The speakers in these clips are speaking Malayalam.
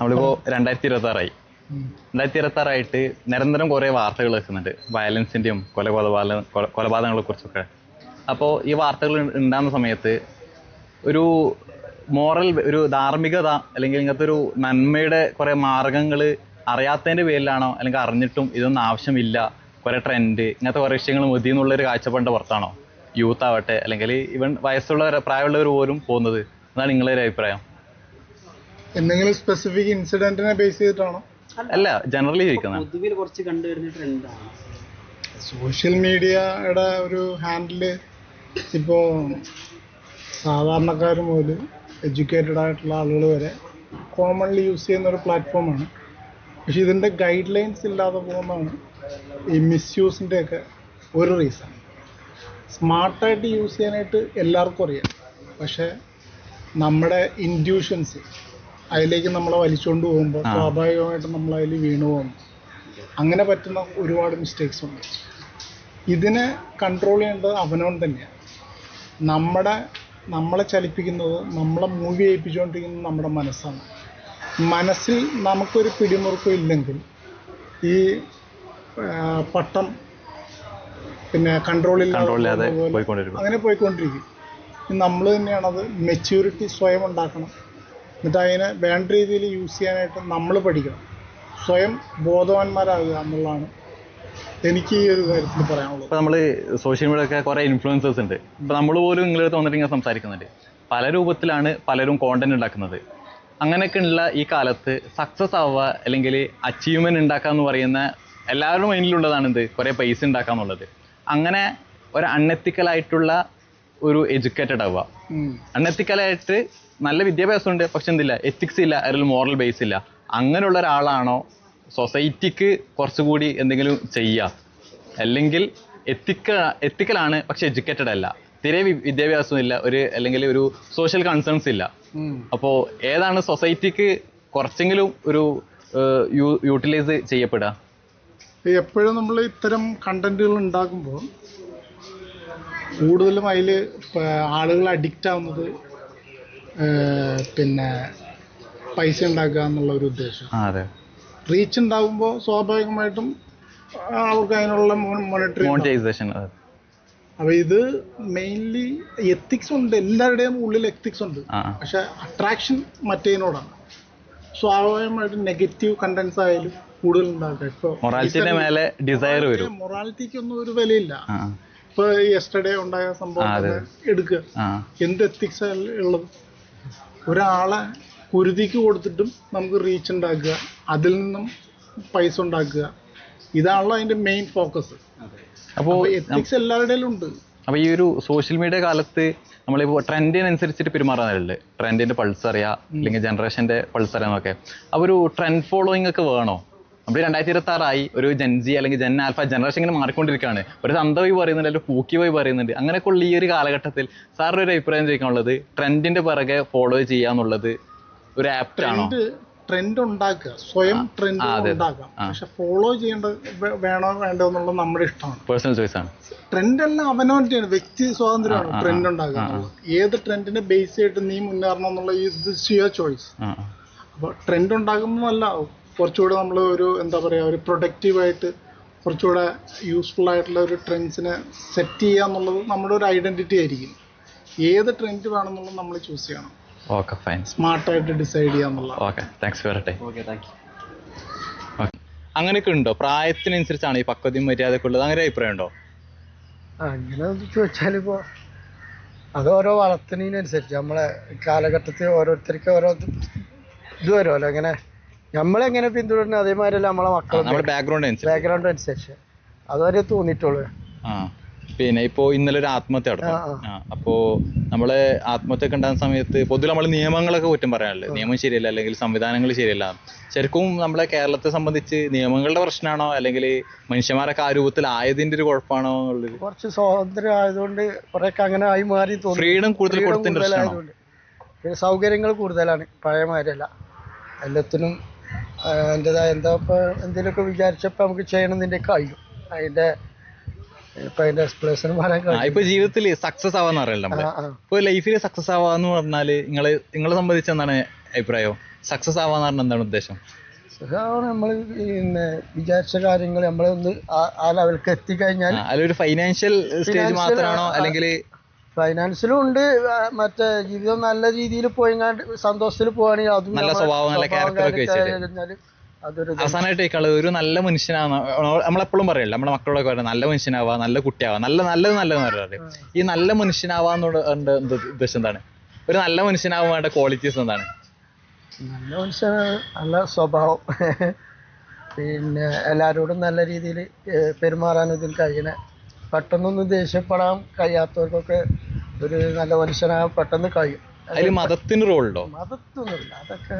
നമ്മളിപ്പോ 2026 2026 നിരന്തരം കുറെ വാർത്തകൾ കേൾക്കുന്നുണ്ട്, വയലൻസിന്റെയും കൊലപാതകങ്ങളെ കുറിച്ചൊക്കെ. അപ്പോൾ ഈ വാർത്തകൾ ഉണ്ടാകുന്ന സമയത്ത് ഒരു മോറൽ, ഒരു ധാർമ്മികത അല്ലെങ്കിൽ ഇങ്ങനത്തെ ഒരു നന്മയുടെ കുറെ മാർഗങ്ങൾ അറിയാത്തതിന്റെ പേരിലാണോ, അല്ലെങ്കിൽ അറിഞ്ഞിട്ടും ഇതൊന്നും ആവശ്യമില്ല, കുറെ ട്രെൻഡ് ഇങ്ങനത്തെ കുറെ വിഷയങ്ങൾ മതി എന്നുള്ളൊരു കാഴ്ചപ്പാടിന്റെ പുറത്താണോ യൂത്ത് ആവട്ടെ അല്ലെങ്കിൽ ഈവൻ വയസ്സുള്ളവർ, പ്രായമുള്ളവർ പോലും പോകുന്നത്? എന്നാണ് നിങ്ങളുടെ ഒരു അഭിപ്രായം? എന്തെങ്കിലും സ്പെസിഫിക് ഇൻസിഡന്റിനെ ബേസ് ചെയ്തിട്ടാണോ? അല്ല, ജനറലി ചോദിക്കുന്നത്. പൊതുവിൽ കുറച്ച് കണ്ടുവരുന്ന ട്രെൻഡാണ് സോഷ്യൽ മീഡിയയുടെ ഒരു ഹാൻഡില്. ഇപ്പോൾ സാധാരണക്കാർ മുതൽ എഡ്യൂക്കേറ്റഡ് ആയിട്ടുള്ള ആളുകൾ വരെ കോമൺലി യൂസ് ചെയ്യുന്ന ഒരു പ്ലാറ്റ്ഫോമാണ്. പക്ഷെ ഇതിൻ്റെ ഗൈഡ് ലൈൻസ് ഇല്ലാതെ പോകുന്നതാണ് ഈ മിസ്യൂസിൻ്റെയൊക്കെ ഒരു റീസൺ. സ്മാർട്ടായിട്ട് യൂസ് ചെയ്യാനായിട്ട് എല്ലാവർക്കും അറിയാം, പക്ഷേ നമ്മുടെ ഇൻഡ്യൂഷൻസ് അതിലേക്ക് നമ്മളെ വലിച്ചുകൊണ്ട് പോകുമ്പോൾ സ്വാഭാവികമായിട്ടും നമ്മളതിൽ വീണു പോകുന്നു. അങ്ങനെ പറ്റുന്ന ഒരുപാട് മിസ്റ്റേക്സ് ഉണ്ട്. ഇതിനെ കൺട്രോൾ ചെയ്യേണ്ടത് അവനവൻ തന്നെയാണ്. നമ്മളെ ചലിപ്പിക്കുന്നത്, നമ്മളെ മൂവി ഏൽപ്പിച്ചുകൊണ്ടിരിക്കുന്നത് നമ്മുടെ മനസ്സാണ്. മനസ്സിൽ നമുക്കൊരു പിടിമുറുക്കം ഇല്ലെങ്കിൽ ഈ പട്ടം പിന്നെ കൺട്രോളില്ലാതെ അങ്ങനെ പോയിക്കൊണ്ടിരിക്കും. നമ്മൾ തന്നെയാണത് മെച്യൂരിറ്റി സ്വയം ഉണ്ടാക്കണം. എന്നിട്ട് അതിനെ വേണ്ട രീതിയിൽ യൂസ് ചെയ്യാനായിട്ട് നമ്മൾ പഠിക്കണം. സ്വയം ബോധവാന്മാരാകുക എന്നുള്ളതാണ് എനിക്ക് ഈ ഒരു കാര്യത്തിൽ പറയാനുള്ളത്. ഇപ്പോൾ നമ്മൾ സോഷ്യൽ മീഡിയ ഒക്കെ കുറേ ഇൻഫ്ലുവൻസേഴ്സ് ഉണ്ട്. ഇപ്പോൾ നമ്മൾ പോലും നിങ്ങളടുത്ത് വന്നിട്ട് ഇങ്ങനെ സംസാരിക്കുന്നുണ്ട്. പല രൂപത്തിലാണ് പലരും കോണ്ടന്റ് ഉണ്ടാക്കുന്നത്. അങ്ങനെയൊക്കെ ഉള്ള ഈ കാലത്ത് സക്സസ് ആവുക അല്ലെങ്കിൽ അച്ചീവ്മെന്റ് ഉണ്ടാക്കുക എന്ന് പറയുന്ന എല്ലാവരുടെ മൈൻഡിലുള്ളതാണ് എന്ത്, കുറേ പൈസ ഉണ്ടാക്കുക എന്നുള്ളത്. അങ്ങനെ ഒരു അൺഎത്തിക്കലായിട്ടുള്ള ഒരു എഡ്യൂക്കേറ്റഡ് ആവുക. അൺഎത്തിക്കലായിട്ട് നല്ല വിദ്യാഭ്യാസം ഉണ്ട്, പക്ഷെ എന്തില്ല, എത്തിക്സ് ഇല്ല, അതിൽ മോറൽ ബേസ് ഇല്ല. അങ്ങനെയുള്ള ഒരാളാണോ സൊസൈറ്റിക്ക് കുറച്ചുകൂടി എന്തെങ്കിലും ചെയ്യുക? അല്ലെങ്കിൽ എത്തിക്കലാണ് പക്ഷെ എഡ്യൂക്കേറ്റഡ് അല്ല, തീരെ വിദ്യാഭ്യാസം ഇല്ല, അല്ലെങ്കിൽ ഒരു സോഷ്യൽ കൺസേൺസ് ഇല്ല. അപ്പോൾ ഏതാണ് സൊസൈറ്റിക്ക് കുറച്ചെങ്കിലും ഒരു യൂട്ടിലൈസ് ചെയ്യപ്പെടുക? എപ്പോഴും നമ്മൾ ഇത്തരം കണ്ടന്റുകൾ ഉണ്ടാക്കുമ്പോൾ കൂടുതലും അതിൽ ആളുകൾ അഡിക്റ്റ് ആവുന്നത് പിന്നെ പൈസ ഉണ്ടാക്കുക എന്നുള്ള ഒരു ഉദ്ദേശം. റീച്ച് ഉണ്ടാകുമ്പോൾ സ്വാഭാവികമായിട്ടും അവർക്ക് അതിനുള്ള മോണിറ്റൈസേഷൻ. അപ്പോൾ ഇത് മെയിൻലി എത്തിക്സ് ഉണ്ട്, എല്ലാവരുടെയും ഉള്ളിൽ എത്തിക്സ് ഉണ്ട്, പക്ഷെ അട്രാക്ഷൻ മറ്റേതിനോടാണ്. സ്വാഭാവികമായിട്ടും നെഗറ്റീവ് കണ്ടന്റ്സ് ആയാലും കൂടുതൽ ഉണ്ടാക്കുക. ഇപ്പോൾ മൊറാലിറ്റിക്കൊന്നും ഒരു വിലയില്ല. ഇപ്പോൾ യെസ്റ്റർഡേ ഉണ്ടായ സംഭവം എടുക്കുക, എന്ത് എത്തിക്സ് ഉള്ളത്? ഒരാളെ കുരുതിക്ക് കൊടുത്തിട്ടും നമുക്ക് റീച്ച് ഉണ്ടാക്കുക, അതിൽ നിന്നും പൈസ ഉണ്ടാക്കുക, ഇതാണല്ലോ അതിൻ്റെ മെയിൻ ഫോക്കസ്. അപ്പോൾ എത്തിക്സ് എല്ലാവരുടെയും ഉണ്ട്. അപ്പോൾ ഈ ഒരു സോഷ്യൽ മീഡിയ കാലത്ത് നമ്മളിപ്പോൾ ട്രെൻഡിനനുസരിച്ചിട്ട് പെരുമാറാനല്ലേ, ട്രെൻഡിൻ്റെ പൾസ് അറിയാം അല്ലെങ്കിൽ ജനറേഷൻ്റെ പൾസ് അറിയാമെന്നൊക്കെ. അപ്പോൾ ഒരു ട്രെൻഡ് ഫോളോയിങ് ഒക്കെ വേണോ? നമ്മൾ 2026 ഒരു ജെൻസി അല്ലെങ്കിൽ ജെൻ ആൽഫ ജനറേഷൻ ഇങ്ങനെ മാറിക്കൊണ്ടിരിക്കുകയാണ്. ഒരു സന്ത വൈ പറയുന്നുണ്ട്, അല്ലെങ്കിൽ പൂക്കി വൈ പറയുന്നുണ്ട്. അങ്ങനെയൊക്കെ ഉള്ള ഈ ഒരു കാലഘട്ടത്തിൽ സാറിൻ്റെ ഒരു അഭിപ്രായം ചോദിക്കാനുള്ളത്, ട്രെൻഡിൻ്റെ പിറകെ ഫോളോ ചെയ്യാന്നുള്ളത് ഒരു ആപ്റ്റ് ആണോ? ട്രെൻഡ് ഉണ്ടാക്കുക, സ്വയം ട്രെൻഡ് ഉണ്ടാക്കാം, പക്ഷെ ഫോളോ ചെയ്യേണ്ടത് വേണോ വേണ്ടോ എന്നുള്ളത് നമ്മുടെ ഇഷ്ടമാണ്, പേഴ്സണൽ ചോയ്സ് ആണ്. ട്രെൻഡ് എല്ലാം അവനവൻ്റെയാണ്, വ്യക്തി സ്വാതന്ത്ര്യമാണ് ട്രെൻഡ് ഉണ്ടാക്കുക. ഏത് ട്രെൻഡിനെ ബേസ് ചെയ്തിട്ട് നീ മുന്നേറണം എന്നുള്ള യുവർ ചോയ്സ്. അപ്പോൾ ട്രെൻഡ് ഉണ്ടാകുന്നതല്ല, കുറച്ചുകൂടെ നമ്മൾ ഒരു എന്താ പറയുക, ഒരു പ്രൊഡക്റ്റീവായിട്ട് കുറച്ചുകൂടെ യൂസ്ഫുൾ ആയിട്ടുള്ള ഒരു ട്രെൻഡ്സിനെ സെറ്റ് ചെയ്യുക എന്നുള്ളത് നമ്മുടെ ഒരു ഐഡൻറ്റിറ്റി ആയിരിക്കും. ഏത് ട്രെൻഡ് വേണമെന്നുള്ളത് നമ്മൾ ചൂസ് ചെയ്യണം. Okay, fine. സ്മാർട്ടായിട്ട് ഡിസൈഡ് ചെയ്യാന്നുള്ളത്. Okay, thanks for time. Okay, thank you. Okay, അങ്ങനെയൊക്കെ ഉണ്ടോ? പ്രായത്തിനനുസരിച്ചാണ് ഈ പക്വതയും മര്യാദയൊക്കെ ഉള്ളത്, അങ്ങനെ അഭിപ്രായം ഉണ്ടോ? അങ്ങനെ ചോദിച്ചാലിപ്പോൾ അത് ഓരോ വളർത്തുന്നതിനനുസരിച്ച് നമ്മളെ കാലഘട്ടത്തിൽ ഓരോരുത്തർക്ക് ഓരോ ഇത് വരുമല്ലോ. അങ്ങനെ നമ്മളെങ്ങനെ പിന്തുടരുന്നത് അതേമാതിരിയല്ല നമ്മളെ മക്കൾ ബാക്ക്ഗ്രൗണ്ട് അനുസരിച്ച് അതുവരെ തോന്നിയിട്ടുള്ളൂ. പിന്നെ ഇപ്പോൾ ഇന്നലെ ഒരു ആത്മഹത്യ നടന്നു. അപ്പോൾ നമ്മള് ആത്മഹത്യ ഒക്കെ ഉണ്ടാകുന്ന സമയത്ത് പൊതുവെ നമ്മൾ നിയമങ്ങളൊക്കെ കുറ്റം പറയാനല്ലേ, നിയമം ശരിയല്ല അല്ലെങ്കിൽ സംവിധാനങ്ങൾ ശരിയല്ല. ശരിക്കും നമ്മളെ കേരളത്തെ സംബന്ധിച്ച് നിയമങ്ങളുടെ പ്രശ്നമാണോ അല്ലെങ്കിൽ മനുഷ്യന്മാരൊക്കെ ആ രൂപത്തിലായതിന്റെ ഒരു കുഴപ്പമാണോ എന്നുള്ളത്? കുറച്ച് സ്വാതന്ത്ര്യം ആയതുകൊണ്ട് കുറെയൊക്കെ അങ്ങനെ ആയി മാറി തോന്നുന്നു. ഫ്രീഡം കൂടുതലായതുകൊണ്ട് പിന്നെ സൗകര്യങ്ങൾ കൂടുതലാണ്, പഴയമാരല്ല. എല്ലാത്തിനും അതിൻ്റെതായ എന്താ ഇപ്പോൾ എന്തെങ്കിലുമൊക്കെ വിചാരിച്ചപ്പോൾ നമുക്ക് ചെയ്യണമെന്നതിൻ്റെ കഴിയും. അതിൻ്റെ ഇപ്പൊ ജീവിതത്തിൽ സക്സസ് ആവാന്ന് പറയല്ലോ നമ്മള്. ഇപ്പൊ ലൈഫിൽ സക്സസ് ആവാന്ന് പറഞ്ഞാല് നിങ്ങളെ സംബന്ധിച്ച് എന്താണ് അഭിപ്രായം? സക്സസ് ആവാന്ന് പറഞ്ഞാൽ എന്താണ് ഉദ്ദേശം? നമ്മൾ പിന്നെ വിചാരിച്ച കാര്യങ്ങൾ നമ്മളൊന്ന് ആ ലെവലിലേക്ക് എത്തിക്കഴിഞ്ഞാൽ അതിലൊരു ഫൈനാൻഷ്യൽ സ്റ്റേജ് മാത്രമാണോ അല്ലെങ്കിൽ ഫൈനാൻസിലും ഉണ്ട്, മറ്റേ ജീവിതം നല്ല രീതിയിൽ പോയിങ്ങാണ്ട് സന്തോഷത്തിൽ പോവുകയാണെങ്കിൽ അതും നല്ല സ്വഭാവം, നല്ല ക്യാരക്ടറൊക്കെ വെച്ചിട്ട് കഴിഞ്ഞാൽ അതൊരു അവസാനമായിട്ട് കേൾക്കാനുള്ളത് ഒരു നല്ല മനുഷ്യനാണ്. നമ്മളെപ്പോഴും പറയല്ലോ, നമ്മളെ മക്കളൊക്കെ പറയാം നല്ല മനുഷ്യനാവാ, നല്ല കുട്ടിയാവാ, നല്ലതെന്ന് പറയാറ്. ഈ നല്ല മനുഷ്യനാവാന്നുള്ള ഉദ്ദേശം എന്താണ്? ഒരു നല്ല മനുഷ്യനാവാൻ വേണ്ട ക്വാളിറ്റീസ് എന്താണ്? നല്ല മനുഷ്യനാണ്, നല്ല സ്വഭാവം, പിന്നെ എല്ലാവരോടും നല്ല രീതിയിൽ പെരുമാറാൻ ഇതിൽ കഴിയണേ. പെട്ടെന്നൊന്നും ദേഷ്യപ്പെടാൻ കഴിയാത്തവർക്കൊക്കെ ഒരു നല്ല മനുഷ്യനാകാൻ പെട്ടെന്ന് കഴിയും. അതിൽ മതത്തിന് റോളുണ്ടോ? മതത്തൊന്നുമില്ല, അതൊക്കെ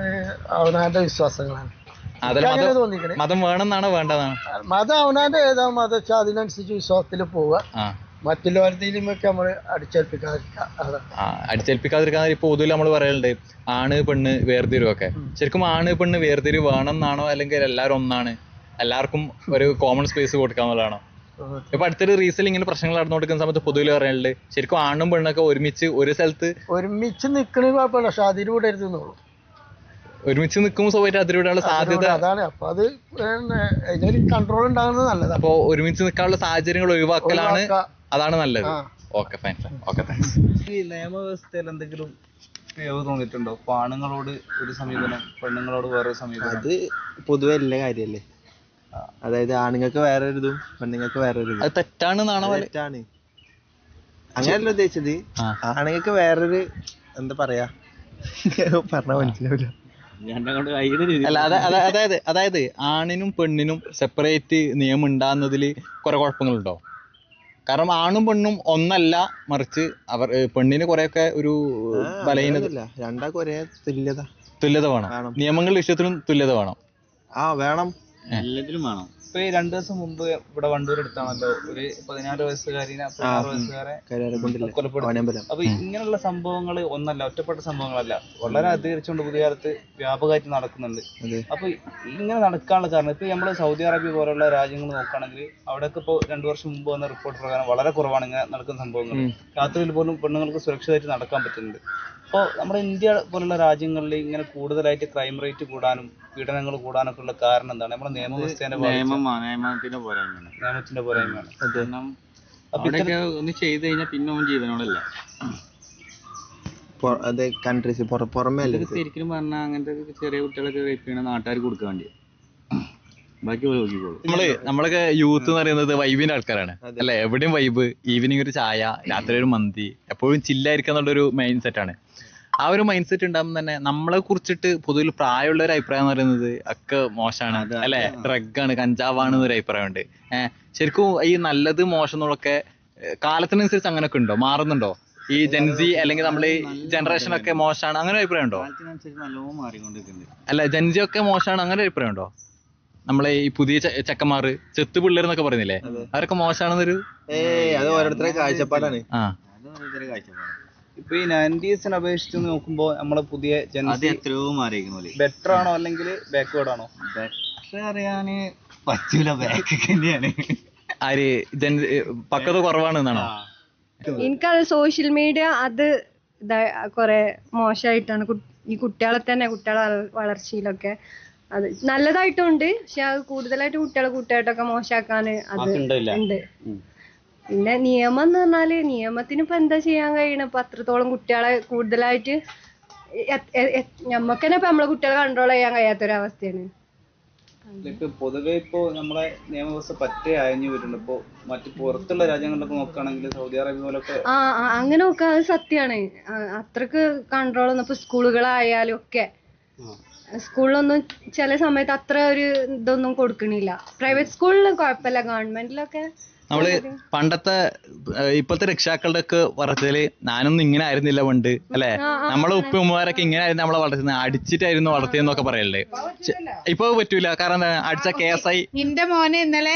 അവനാന്റെ വിശ്വാസങ്ങളാണ്. അതല്ല, തോന്നിക്കണേ മതം വേണമെന്നാണോ വേണ്ടതാണ്? മതം അവനാന്റെ ഏതാ മതം വെച്ചാൽ അതിനനുസരിച്ച് വിശ്വാസത്തിൽ പോവുക, മറ്റുള്ളവരുടെയിലുമൊക്കെ നമ്മൾ അടിച്ചേൽപ്പിക്കാതിരിക്കുക. അതാണ് അടിച്ചേൽപ്പിക്കാതിരിക്കാൻ ഇപ്പൊ പൊതുവിൽ നമ്മൾ പറയലുണ്ട് ആണ് പെണ്ണ് വേർതിരിവൊക്കെ. ശരിക്കും ആണ് പെണ്ണ് വേർതിരിവ് വേണം എന്നാണോ, അല്ലെങ്കിൽ എല്ലാവരും ഒന്നാണ്, എല്ലാവർക്കും ഒരു കോമൺ സ്പേസ് കൊടുക്കാന്നുള്ളതാണോ? ഇപ്പൊ അടുത്തൊരു റീസെൽ ഇങ്ങനെ പ്രശ്നങ്ങൾ നടന്നു കൊടുക്കുന്ന സമയത്ത് പൊതുവിൽ പറയാനുണ്ട് ശരിക്കും ആണും പെണ്ണൊക്കെ ഒരുമിച്ച് ഒരു സ്ഥലത്ത് ഒരുമിച്ച് നിൽക്കണ കുഴപ്പമില്ല, പക്ഷെ അതിലൂടെരുന്നുള്ളൂ. ഒരുമിച്ച് നിൽക്കുമ്പോൾ സ്വഭാവമായിട്ട് അതിലൂടെയുള്ള സാധ്യത അതാണ്. അപ്പൊ അത് ഇതിനൊരു കൺട്രോൾ ഉണ്ടാകുന്നത് നല്ലതാണ്. അപ്പൊ ഒരുമിച്ച് നിൽക്കാനുള്ള സാഹചര്യങ്ങൾ ഒഴിവാക്കലാണ്, അതാണ് നല്ലത്. Okay fine, okay thanks. ഈ നിയമവ്യവസ്ഥയിൽ എന്തെങ്കിലും പിഴവ് തോന്നിയിട്ടുണ്ടോ? ഇപ്പൊ ആണുങ്ങളോട് ഒരു സമീപനം, പെണ്ണുങ്ങളോട് വേറെ സമീപനം? അത് പൊതുവെ എല്ലാ കാര്യല്ലേ, അതായത് ആണുങ്ങൾക്ക് വേറെ ഒരു ഇതും പെണ്ണുങ്ങൾക്ക് വേറെ ഒരു ഇതും. അത് തെറ്റാണെന്നാണോ? തെറ്റാണ്, അങ്ങനെയല്ല ഉദ്ദേശിച്ചത്. ആണുങ്ങൾക്ക് വേറൊരു എന്താ പറയാ പറഞ്ഞാ മനസ്സിലാവില്ല. അല്ല അതായത് ആണിനും പെണ്ണിനും സെപ്പറേറ്റ് നിയമം ഉണ്ടാകുന്നതിൽ കുറെ കുഴപ്പങ്ങളുണ്ടോ? കാരണം ആണും പെണ്ണും ഒന്നല്ല, മറിച്ച് അവർ പെണ്ണിന് കുറെയൊക്കെ ഒരു ബലഹീനത. രണ്ടാൾക്കും ഒരേ തുല്യത വേണം, നിയമങ്ങളുടെ വിഷയത്തിലും തുല്യത വേണം. വേണം, എല്ലാത്തിലും വേണം. ഇപ്പൊ ഈ 2 ദിവസം മുമ്പ് ഇവിടെ വണ്ടൂർ എടുത്താണല്ലോ ഒരു 14 വയസ്സുകാരിനെ 16 വയസ്സുകാരെ കൊലപ്പെടുത്തി. അപ്പൊ ഇങ്ങനെയുള്ള സംഭവങ്ങൾ ഒന്നല്ല, ഒറ്റപ്പെട്ട സംഭവങ്ങളല്ല, വളരെ അധികരിച്ചുകൊണ്ട് പുതിയ കാലത്ത് വ്യാപകമായിട്ട് നടക്കുന്നുണ്ട്. അപ്പൊ ഇങ്ങനെ നടക്കാനുള്ള കാരണം ഇപ്പൊ നമ്മള് സൗദി അറേബ്യ പോലുള്ള രാജ്യങ്ങൾ നോക്കുകയാണെങ്കിൽ അവിടെയൊക്കെ ഇപ്പോൾ 2 വർഷം മുമ്പ് വന്ന റിപ്പോർട്ട് പ്രകാരം വളരെ കുറവാണ് ഇങ്ങനെ നടക്കുന്ന സംഭവങ്ങൾ. രാത്രിയിൽ പോലും പെണ്ണുങ്ങൾക്ക് സുരക്ഷിതമായിട്ട് നടക്കാൻ പറ്റുന്നുണ്ട്. അപ്പോൾ നമ്മുടെ ഇന്ത്യ പോലുള്ള രാജ്യങ്ങളിൽ ഇങ്ങനെ കൂടുതലായിട്ട് ക്രൈം റേറ്റ് കൂടാനും പീഡനങ്ങൾ കൂടാനൊക്കെ ഉള്ള കാരണം എന്താണ്? നമ്മുടെ നിയമവ്യവസ്ഥേന്റെ നിയമത്തിന്റെ പോരായ്മയാണ്. ഒന്ന് ചെയ്ത് കഴിഞ്ഞാൽ പിന്നെ ഒന്നും ജീവനോടല്ല. കൺട്രീസ് പുറമേ അല്ലേ ശരിക്കും പറഞ്ഞാൽ അങ്ങനത്തെ ചെറിയ കുട്ടികളൊക്കെ റേപ്പ് ചെയ്യണ നാട്ടുകാർ കൊടുക്കാൻ വേണ്ടി, ബാക്കി നോക്കിക്കോളൂ. നമ്മളൊക്കെ യൂത്ത് എന്ന് പറയുന്നത് വൈബിന്റെ ആൾക്കാരാണ് അല്ലെ? എവിടെയും വൈബ്, ഈവനിങ് ഒരു ചായ, രാത്രി ഒരു മന്തി, എപ്പോഴും ചില്ലായിരിക്കുക എന്നുള്ളൊരു മൈൻഡ് സെറ്റാണ്. ആ ഒരു മൈൻഡ് സെറ്റ് ഉണ്ടാകുമ്പോൾ തന്നെ നമ്മളെ കുറിച്ചിട്ട് പൊതുവിൽ പ്രായമുള്ള ഒരു അഭിപ്രായം എന്ന് പറയുന്നത് ഒക്കെ മോശമാണ് അല്ലെ, ഡ്രഗാണ്, കഞ്ചാവാണ് എന്നൊരു അഭിപ്രായമുണ്ട്. ശരിക്കും ഈ നല്ലത് മോശം എന്നുള്ളതൊക്കെ കാലത്തിനനുസരിച്ച് അങ്ങനെയൊക്കെ ഉണ്ടോ, മാറുന്നുണ്ടോ? ഈ ജെൻസി അല്ലെങ്കിൽ നമ്മള് ജനറേഷൻ ഒക്കെ മോശമാണ് അങ്ങനെ അഭിപ്രായം ഉണ്ടോ? അല്ല ജെൻസി ഒക്കെ മോശമാണ് അങ്ങനെ അഭിപ്രായം ഉണ്ടോ? നമ്മളെ ഈ പുതിയ ചെക്കന്മാര് ചെത്ത് പിള്ളേർ എന്നൊക്കെ പറയുന്നില്ലേ, അവരൊക്കെ മോശമാണെന്നൊരു അത് ഓരോരുത്തരുടെ കാഴ്ചപ്പാടാണ്. ഇപ്പൊ ഈ 90s അപേക്ഷിച്ച് നോക്കുമ്പോ നമ്മളെ പുതിയ എത്രയോ മാറിയിരിക്കുന്നു. ബെറ്റർ ആണോ അല്ലെങ്കിൽ ബാക്ക്വേർഡ് ആണോ? ബെറ്റർ അറിയാന് പറ്റൂല, ബാക്ക് തന്നെയാണ്. ആര് പക്വത കുറവാണെന്നാണോ? എനിക്കത് സോഷ്യൽ മീഡിയ അത് കുറെ മോശമായിട്ടാണ് ഈ കുട്ടികളെ വളർച്ചയിലൊക്കെ. അത് നല്ലതായിട്ടുണ്ട്, പക്ഷെ അത് കൂടുതലായിട്ട് കൂട്ടായിട്ടൊക്കെ മോശമാക്കാന് അത് ഉണ്ട്. പിന്നെ നിയമം എന്ന് പറഞ്ഞാല് നിയമത്തിന് ഇപ്പൊ എന്താ ചെയ്യാൻ കഴിയണം? ഇപ്പൊ അത്രത്തോളം കുട്ടികളെ കൂടുതലായിട്ട് ഞമ്മക്ക് തന്നെ ഇപ്പൊ നമ്മളെ കുട്ടികളെ കൺട്രോൾ ചെയ്യാൻ കഴിയാത്തൊരവസ്ഥയാണ്. പൊതുവെ ഇപ്പോ നമ്മളെ നിയമവ്യവസ്ഥ പറ്റേ അയഞ്ഞു വരുന്നുണ്ട്. ഇപ്പൊ മറ്റു പുറത്തുള്ള രാജ്യങ്ങളിലൊക്കെ നോക്കുകയാണെങ്കിൽ സൗദി അറേബ്യ പോലൊക്കെ അങ്ങനെ നോക്കുക, അത് സത്യമാണ്. അത്രക്ക് കൺട്രോൾ ഒന്നും ഇപ്പൊ സ്കൂളുകളായാലും ഒക്കെ, സ്കൂളിലൊന്നും ചില സമയത്ത് അത്ര ഒരു ഇതൊന്നും കൊടുക്കണില്ല. പ്രൈവറ്റ് സ്കൂളിലും കുഴപ്പമില്ല, ഗവൺമെന്റിലൊക്കെ നമ്മള് പണ്ടത്തെ ഇപ്പോഴത്തെ രക്ഷാക്കളുടെ ഒക്കെ വളർച്ചയില് ഞാനൊന്നും ഇങ്ങനെ ആയിരുന്നില്ല പണ്ട് അല്ലെ, നമ്മളെ ഉപ്പുമ്മമാരൊക്കെ ഇങ്ങനെ ആയിരുന്നു നമ്മളെ വളർത്തുന്നത്, അടിച്ചിട്ടായിരുന്നു വളർത്തിയെന്നൊക്കെ പറയല്ലേ. ഇപ്പൊ പറ്റൂല, കാരണം അടിച്ച കേസായി. എന്റെ മോനെ ഇന്നലെ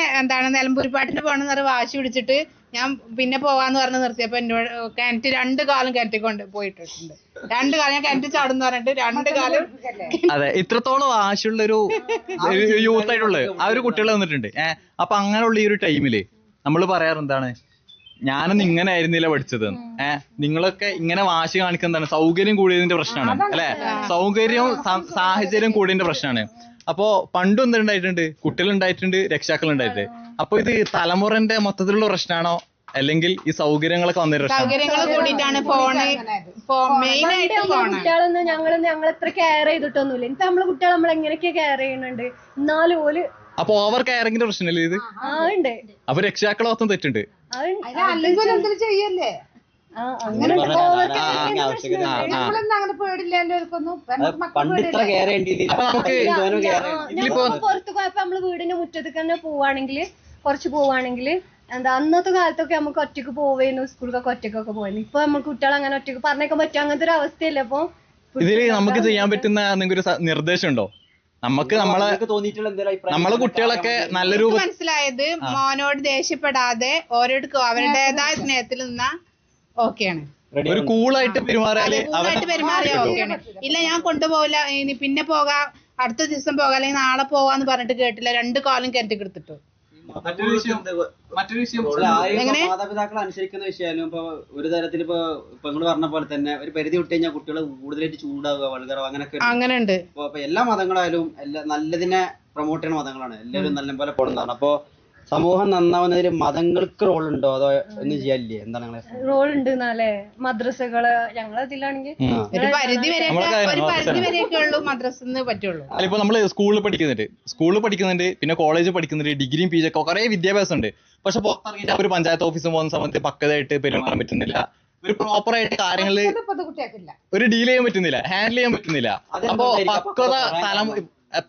നിലമ്പൂർ പാട്ടിന് പോകണമെന്ന് പറഞ്ഞ് വാശി പിടിച്ചിട്ട് ഞാൻ പിന്നെ പോകാന്ന് പറഞ്ഞ് നിർത്തിയപ്പോ എന്നോട് കിണറ്റ് 2 കാലം കിണറ്റിൽ കൊണ്ട് പോയിട്ടുണ്ട്. 2 കാലം ഞാൻ കിണറ്റിൽ ചാടുന്ന് പറഞ്ഞിട്ട് 2 കാലം. അതെ, ഇത്രത്തോളം ആശയുള്ളൊരു യൂത്ത് ആയിട്ടുള്ള ആ ഒരു കുട്ടികൾ വന്നിട്ടുണ്ട്. അപ്പൊ അങ്ങനെയുള്ള ഈ ഒരു ടൈമില് നമ്മൾ പറയാറ് എന്താണ്? ഞാനൊന്നും ഇങ്ങനെ ആയിരുന്നില്ല പഠിച്ചത്. നിങ്ങളൊക്കെ ഇങ്ങനെ വാശി കാണിക്കുന്നതാണ് സൗകര്യം കൂടിയതിന്റെ പ്രശ്നമാണ് അല്ലെ? സൗകര്യവും സാഹചര്യം കൂടിയതിന്റെ പ്രശ്നമാണ്. അപ്പോ പണ്ടും എന്തുണ്ടായിട്ടുണ്ട്, കുട്ടികളുണ്ടായിട്ടുണ്ട്, രക്ഷാക്കൾ ഉണ്ടായിട്ടുണ്ട്. അപ്പൊ ഇത് തലമുറന്റെ മൊത്തത്തിലുള്ള പ്രശ്നമാണോ അല്ലെങ്കിൽ ഈ സൗകര്യങ്ങളൊക്കെ വന്നൊരു കുട്ടികളൊന്നും ഞങ്ങൾ എത്ര കെയർ ചെയ്തിട്ടൊന്നുമില്ല. ഇപ്പൊ നമ്മളെ കുട്ടികൾ നമ്മൾ എങ്ങനെയൊക്കെ കെയർ ചെയ്യുന്നുണ്ട്, എന്നാലും ഓല് അപ്പൊ ഓവർ കെയറിങ്ങിന്റെ പ്രശ്നമല്ലേ ഇത്? ഉണ്ട്. അപ്പൊ രക്ഷിതാക്കളെ മൊത്തം തെറ്റുണ്ട്. പുറത്ത് പോയപ്പോ നമ്മള് വീടിന്റെ മുറ്റത്തേക്ക് തന്നെ കുറച്ച് പോവാണെങ്കിൽ എന്താ അന്നത്തെ കാലത്തൊക്കെ നമുക്ക് ഒറ്റക്ക് പോവേന്നു, സ്കൂളിലൊക്കെ ഒറ്റക്കൊക്കെ പോയിരുന്നു. ഇപ്പൊ നമുക്ക് കുട്ടികളെ അങ്ങനെ ഒറ്റക്ക് പറഞ്ഞേക്കാൻ പറ്റും, അങ്ങനത്തെ ഒരു അവസ്ഥയല്ലേ. അപ്പൊ ഇതില് നമുക്ക് ചെയ്യാൻ പറ്റുന്ന എന്തെങ്കിലും ഒരു നിർദ്ദേശം ഉണ്ടോ? നമുക്ക് നമ്മളെ കുട്ടികളൊക്കെ നല്ല രൂപം മനസ്സിലായത് മോനോട് ദേഷ്യപ്പെടാതെ ഓരോരുത്തർക്കും അവരുടേതായ സ്നേഹത്തിൽ നിന്നാ ഓക്കെയാണ്. ഒരു കൂളായിട്ട് പെരുമാറിയാല് ഓക്കെയാണ്. ഇല്ല ഞാൻ കൊണ്ടുപോകില്ല, ഇനി പിന്നെ പോകാം, അടുത്ത ദിവസം പോകാം, അല്ലെങ്കിൽ നാളെ പോകാന്ന് പറഞ്ഞിട്ട് കേട്ടില്ല, 2 കാലും കെട്ടിക്ക് എടുത്തിട്ടു. മറ്റൊരു വിഷയം മാതാപിതാക്കൾ അനുസരിക്കുന്ന വിഷയം. ഇപ്പൊ ഒരു തരത്തിൽ ഇപ്പൊ നിങ്ങൾ പറഞ്ഞ പോലെ തന്നെ ഒരു പരിധി വിട്ട് കഴിഞ്ഞാൽ കുട്ടികൾ കൂടുതലായിട്ട് ചൂടാവുക, വൾഗറാവുക, അങ്ങനെ ഉണ്ട്. അപ്പൊ എല്ലാ മതങ്ങളായാലും നല്ലതിനെ പ്രൊമോട്ട് ചെയ്യുന്ന മതങ്ങളാണ്, എല്ലാവരും നല്ല പോലെ പോകുന്നതാണ്. അപ്പൊ സമൂഹം നന്നാവുന്നതിൽ മതങ്ങൾക്ക് റോൾ ഉണ്ടോ അതോ ഒന്നും ചെയ്യാനില്ലേ? എന്താണ് റോൾ ഉണ്ട് എന്നാലേ മദ്രസകള് ഞങ്ങളതിലാണെങ്കിൽ ഒരു പരിധി വരെയൊക്കെ ഉള്ളൂ മദ്രസന്ന് പറ്റുള്ളൂ. അതിപ്പോ നമ്മള് സ്കൂളിൽ പഠിക്കുന്നുണ്ട്, പിന്നെ കോളേജ് പഠിക്കുന്നുണ്ട്, ഡിഗ്രിയും പി ജി ഒക്കെ കുറെ വിദ്യാഭ്യാസം ഉണ്ട്. പക്ഷെ പുറത്തിറങ്ങിയിട്ട് ഒരു പഞ്ചായത്ത് ഓഫീസിൽ പോകുന്ന സമയത്ത് പക്വതയായിട്ട് പെരുമാറാൻ പറ്റുന്നില്ല, ഒരു പ്രോപ്പർ ആയിട്ട് കാര്യങ്ങള് ഒരു ഡീൽ ചെയ്യാൻ പറ്റുന്നില്ല, ഹാൻഡിൽ ചെയ്യാൻ പറ്റുന്നില്ല. അപ്പൊ പക്വത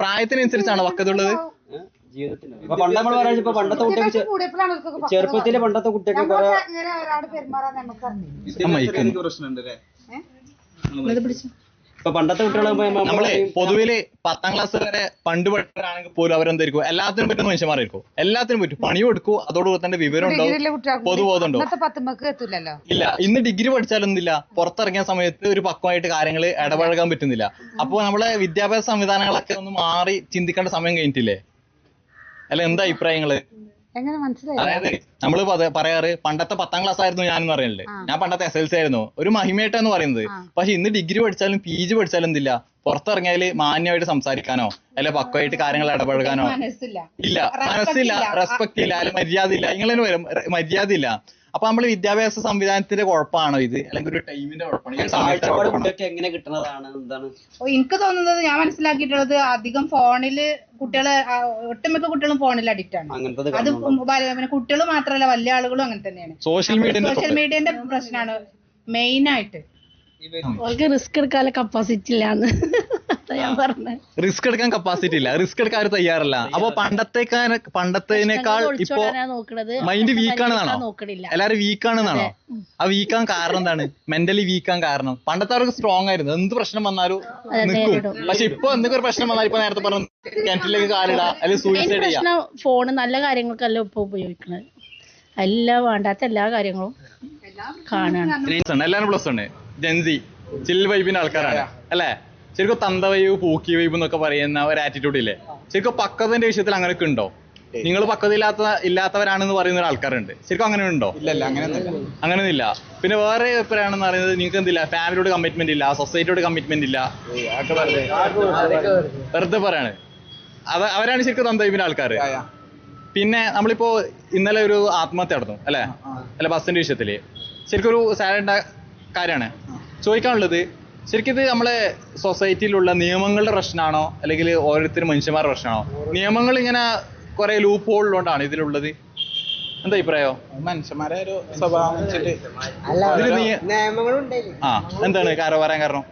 പ്രായത്തിനനുസരിച്ചാണ് പക്വത ഉള്ളത്. ഇപ്പൊ പണ്ട് നമ്മൾ പറയാ, ഇപ്പൊ പണ്ടത്തെ കുട്ടികൾക്ക് ചെറുപ്പത്തിലെ പണ്ടത്തെ കുട്ടികൾക്ക് ഇപ്പൊ പണ്ടത്തെ കുട്ടികളെ നമ്മള് പൊതുവില് 10ാം ക്ലാസ് വരെ പണ്ട് പഠിക്കാനാണെങ്കിൽ പോലും അവരെന്തായിരിക്കും എല്ലാത്തിനും പറ്റുന്ന മനുഷ്യന്മാരായിരിക്കും, എല്ലാത്തിനും പറ്റും, പണി കൊടുക്കും, അതോടുകൂടി തന്നെ വിവരം ഉണ്ടാവും, പൊതുബോധം ഉണ്ടാവും. ഇല്ല, ഇന്ന് ഡിഗ്രി പഠിച്ചാലൊന്നുമില്ല, പുറത്തിറങ്ങിയ സമയത്ത് ഒരു പക്വമായിട്ട് കാര്യങ്ങൾ ഇടപഴകാൻ പറ്റുന്നില്ല. അപ്പൊ നമ്മളെ വിദ്യാഭ്യാസ സംവിധാനങ്ങളൊക്കെ ഒന്ന് മാറി ചിന്തിക്കേണ്ട സമയം കഴിഞ്ഞിട്ടില്ലേ? അല്ല, എന്താ അഭിപ്രായങ്ങള്? അതായത് നമ്മള് പറയാറ് പണ്ടത്തെ 10ാം ക്ലാസ് ആയിരുന്നു ഞാനെന്ന് പറയുന്നത്. ഞാൻ പണ്ടത്തെ SLC ആയിരുന്നു, ഒരു മഹിമയായിട്ടാന്ന് പറയുന്നത്. പക്ഷെ ഇന്ന് ഡിഗ്രി പഠിച്ചാലും PG പഠിച്ചാലും എന്തില്ല, പുറത്തിറങ്ങിയാല് മാന്യമായിട്ട് സംസാരിക്കാനോ അല്ലെ പക്വമായിട്ട് കാര്യങ്ങൾ ഇടപഴകാനോ ഇല്ല, മനസ്സില്ല, റെസ്പെക്ട് ഇല്ല, അല്ലെ മര്യാദ ഇല്ല, ഇങ്ങനെ വരും, മര്യാദ ഇല്ല. അപ്പൊ നമ്മള് വിദ്യാഭ്യാസ സംവിധാനത്തിന്റെ കുഴപ്പമാണോ ഇത്, അല്ലെങ്കിൽ ഒരു ടൈമിന്റെ കുഴപ്പമാണോ? എങ്ങനെ കിട്ടുന്നതാണ് എന്താണ് എനിക്ക് തോന്നുന്നത്? ഞാൻ മനസ്സിലാക്കിയിട്ടുള്ളത് അധികം ഫോണില് കുട്ടികള്, ഒട്ടുമിക്ക കുട്ടികളും ഫോണിൽ അഡിക്റ്റ് ആണ്. അത് കുട്ടികൾ മാത്രമല്ല, വലിയ ആളുകളും അങ്ങനെ തന്നെയാണ്. സോഷ്യൽ മീഡിയന്റെ പ്രശ്നമാണ് മെയിൻ ആയിട്ട്. റിസ്ക് എടുക്കാനുള്ള കപ്പാസിറ്റി ഇല്ലാന്ന് ഞാൻ പറഞ്ഞത്. റിസ്ക് എടുക്കാൻ കപ്പാസിറ്റി ഇല്ല, റിസ്ക് എടുക്കാൻ അവർ തയ്യാറല്ല. അപ്പൊ പണ്ടത്തേനേക്കാൾ ഇപ്പൊ മൈൻഡ് വീക്കാണെന്നാണോ? എല്ലാരും വീക്കാണെന്നാണോ? ആ വീക്കാൻ കാരണം എന്താണ്? മെന്റലി വീക്കാൻ കാരണം പണ്ടത്തെ അവർക്ക് സ്ട്രോങ് ആയിരുന്നു, എന്ത് പ്രശ്നം വന്നാലും നിൽക്കും. പക്ഷെ ഇപ്പൊ എന്തെങ്കിലും ഒരു പ്രശ്നം വന്നാൽ ഇപ്പൊ നേരത്തെ പറഞ്ഞു കിണറ്റിലേക്ക് കാലിടാ അല്ലെങ്കിൽ സൂയിസൈഡ് ചെയ്യാം. ഫോണ് നല്ല കാര്യങ്ങൾക്കല്ല ഇപ്പൊ ഉപയോഗിക്കുന്നത്, എല്ലാം വേണ്ടാത്ത എല്ലാ കാര്യങ്ങളും കാണാണ്. എല്ലാരും പ്ലസ് ഉണ്ട്, ജെൻസി ചിൽ വൈബിന്റെ ആൾക്കാരാണ് അല്ലെ? ശരിക്കും തന്ത വൈബ്, പൂക്കി വൈബ് എന്നൊക്കെ പറയുന്ന ഒരു ആറ്റിറ്റ്യൂഡ് ഇല്ലേ? ശരിക്കും പക്വതന്റെ വിഷയത്തിൽ അങ്ങനെയൊക്കെ ഉണ്ടോ? നിങ്ങൾ പക്വത ഇല്ലാത്തവരാണെന്ന് പറയുന്ന ഒരു ആൾക്കാരുണ്ട്, ശരിക്കും അങ്ങനെ ഉണ്ടോ? അങ്ങനെയൊന്നുമില്ല. പിന്നെ വേറെ എപ്പോഴാണെന്ന് പറയുന്നത്, നിങ്ങൾക്ക് എന്തില്ല, ഫാമിലിയോട് കമ്മിറ്റ്മെന്റ് ഇല്ല, സൊസൈറ്റിയോട് കമ്മിറ്റ്മെന്റ് ഇല്ല, വെറുതെ പറയാണ്. അവരാണ് ശരിക്കും തന്ത വൈബിന്റെ ആൾക്കാര്. പിന്നെ നമ്മളിപ്പോ ഇന്നലെ ഒരു ആത്മഹത്യ നടന്നു അല്ലെ ബസ്സിന്റെ വിഷയത്തില്. ശരിക്കും ഒരു സാഡ് കാര്യമാണ്. ചോദിക്കാനുള്ളത്, ശരിക്കും ഇത് നമ്മളെ സൊസൈറ്റിയിലുള്ള നിയമങ്ങളുടെ പ്രശ്നമാണോ അല്ലെങ്കിൽ ഓരോരുത്തരും മനുഷ്യന്മാരുടെ പ്രശ്നമാണോ? നിയമങ്ങൾ ഇങ്ങനെ കുറെ ലൂപ്പ് ഹോളിലുകൊണ്ടാണ് ഇതിലുള്ളത്. എന്താ അഭിപ്രായോ? മനുഷ്യന്മാരെ ഒരു സ്വഭാവം വെച്ചിട്ട് എന്താണ് പറയാൻ കാരണം?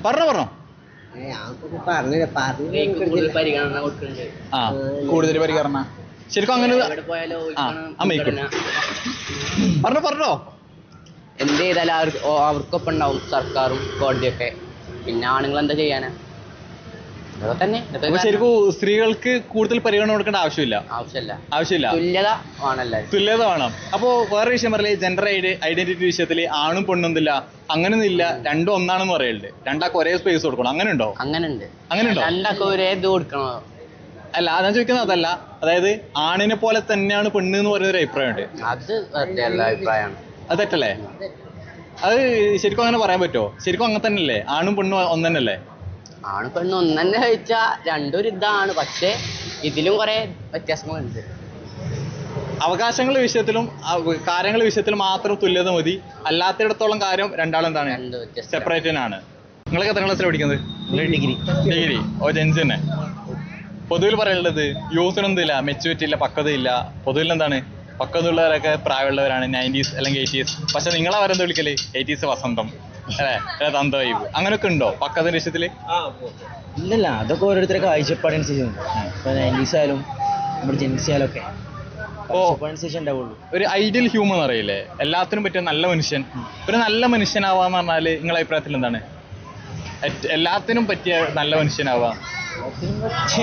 പറഞ്ഞോ കൂടുതൽ പരിഗണന ശരിക്കും അങ്ങനെ പറഞ്ഞോ. എന്ത് ചെയ്താലും അവർക്കൊപ്പം ഉണ്ടാവും സർക്കാരും കോടതിയൊക്കെ. പിന്നെ ആണുങ്ങൾ എന്താ ചെയ്യാനാ? ഇതൊക്കെ തന്നെ. ശരിക്കും സ്ത്രീകൾക്ക് കൂടുതൽ പരിഗണന കൊടുക്കേണ്ട ആവശ്യമില്ല. തുല്യത വേണം. അപ്പോ വേറെ വിഷയം പറയലേ, ജെൻഡർ ഐഡന്റിറ്റി വിഷയത്തില് ആണും പെണ്ണൊന്നുമില്ല, അങ്ങനെയൊന്നുമില്ല, രണ്ടും ഒന്നാണെന്ന് പറയലുണ്ട്. രണ്ടാൾക്ക് ഒരേ സ്പേസ് കൊടുക്കണം, അങ്ങനെ ഉണ്ടോ? അങ്ങനെ ഉണ്ട്. രണ്ടാൾക്ക് ഒരേ ഇത് കൊടുക്കണോ? അല്ല ഞാൻ ചോദിക്കുന്നത് അതല്ല, അതായത് ആണിനെ പോലെ തന്നെയാണ് പെണ്ണ് എന്ന് പറയുന്നൊരു അഭിപ്രായമുണ്ട്. അത് തെറ്റല്ല അഭിപ്രായമാണ്. അത് തെറ്റല്ലേ? അത് ശരിക്കും അങ്ങനെ പറയാൻ പറ്റുമോ? ശരിക്കും അങ്ങനെ തന്നെയല്ലേ? ആണും പെണ്ണും ഒന്ന് തന്നെയല്ലേ? ആണും പെണ്ണും ഒന്ന് തന്നെ കഴിച്ചാൽ രണ്ടും ഒരു ഇതാണ്. പക്ഷെ ഇതിലും കുറെ വ്യത്യാസങ്ങളുണ്ട്. അവകാശങ്ങളുടെ വിഷയത്തിലും കാര്യങ്ങളുടെ വിഷയത്തിലും മാത്രം തുല്യത മതി, അല്ലാത്തിടത്തോളം കാര്യം രണ്ടാളും എന്താണ് സെപ്പറേറ്റ് ആണ്. നിങ്ങളൊക്കെ എത്ര ക്ലാസ്സിലാണ് പഠിക്കുന്നത്? ഡിഗ്രി. ഓ ജെൻസ് തന്നെ. പൊതുവിൽ പറയാനുള്ളത് യൂത്തിനൊന്നുമില്ല, മെച്യൂരിറ്റി ഇല്ല, പക്വതയില്ല. പൊതുവിൽ എന്താണ് പക്വതയുള്ളവരൊക്കെ പ്രായമുള്ളവരാണ്, 90s അല്ലെങ്കിൽ 80s. പക്ഷെ നിങ്ങളവരെന്ത് വിളിക്കല് 80s വസന്തം അല്ലേ, തന്ത വൈബ് അങ്ങനെയൊക്കെ ഉണ്ടോ പക്വതയുടെ വിഷയത്തില്? ഇല്ലല്ല, അതൊക്കെ ഓരോരുത്തരുടെ കാഴ്ചപ്പാടനുസരിച്ചുണ്ട്. ഇപ്പൊ 90s ആയാലും നമ്മുടെ ജെൻസി ആയാലും ഒക്കെ ഒരു ഐഡിയൽ ഹ്യൂമൻ അറിയില്ലേ, എല്ലാത്തിനും പറ്റിയ നല്ല മനുഷ്യൻ. ഒരു നല്ല മനുഷ്യനാവാന്ന് പറഞ്ഞാല് നിങ്ങളുടെ അഭിപ്രായത്തിൽ എന്താണ്? എല്ലാത്തിനും പറ്റിയ നല്ല മനുഷ്യനാവാം.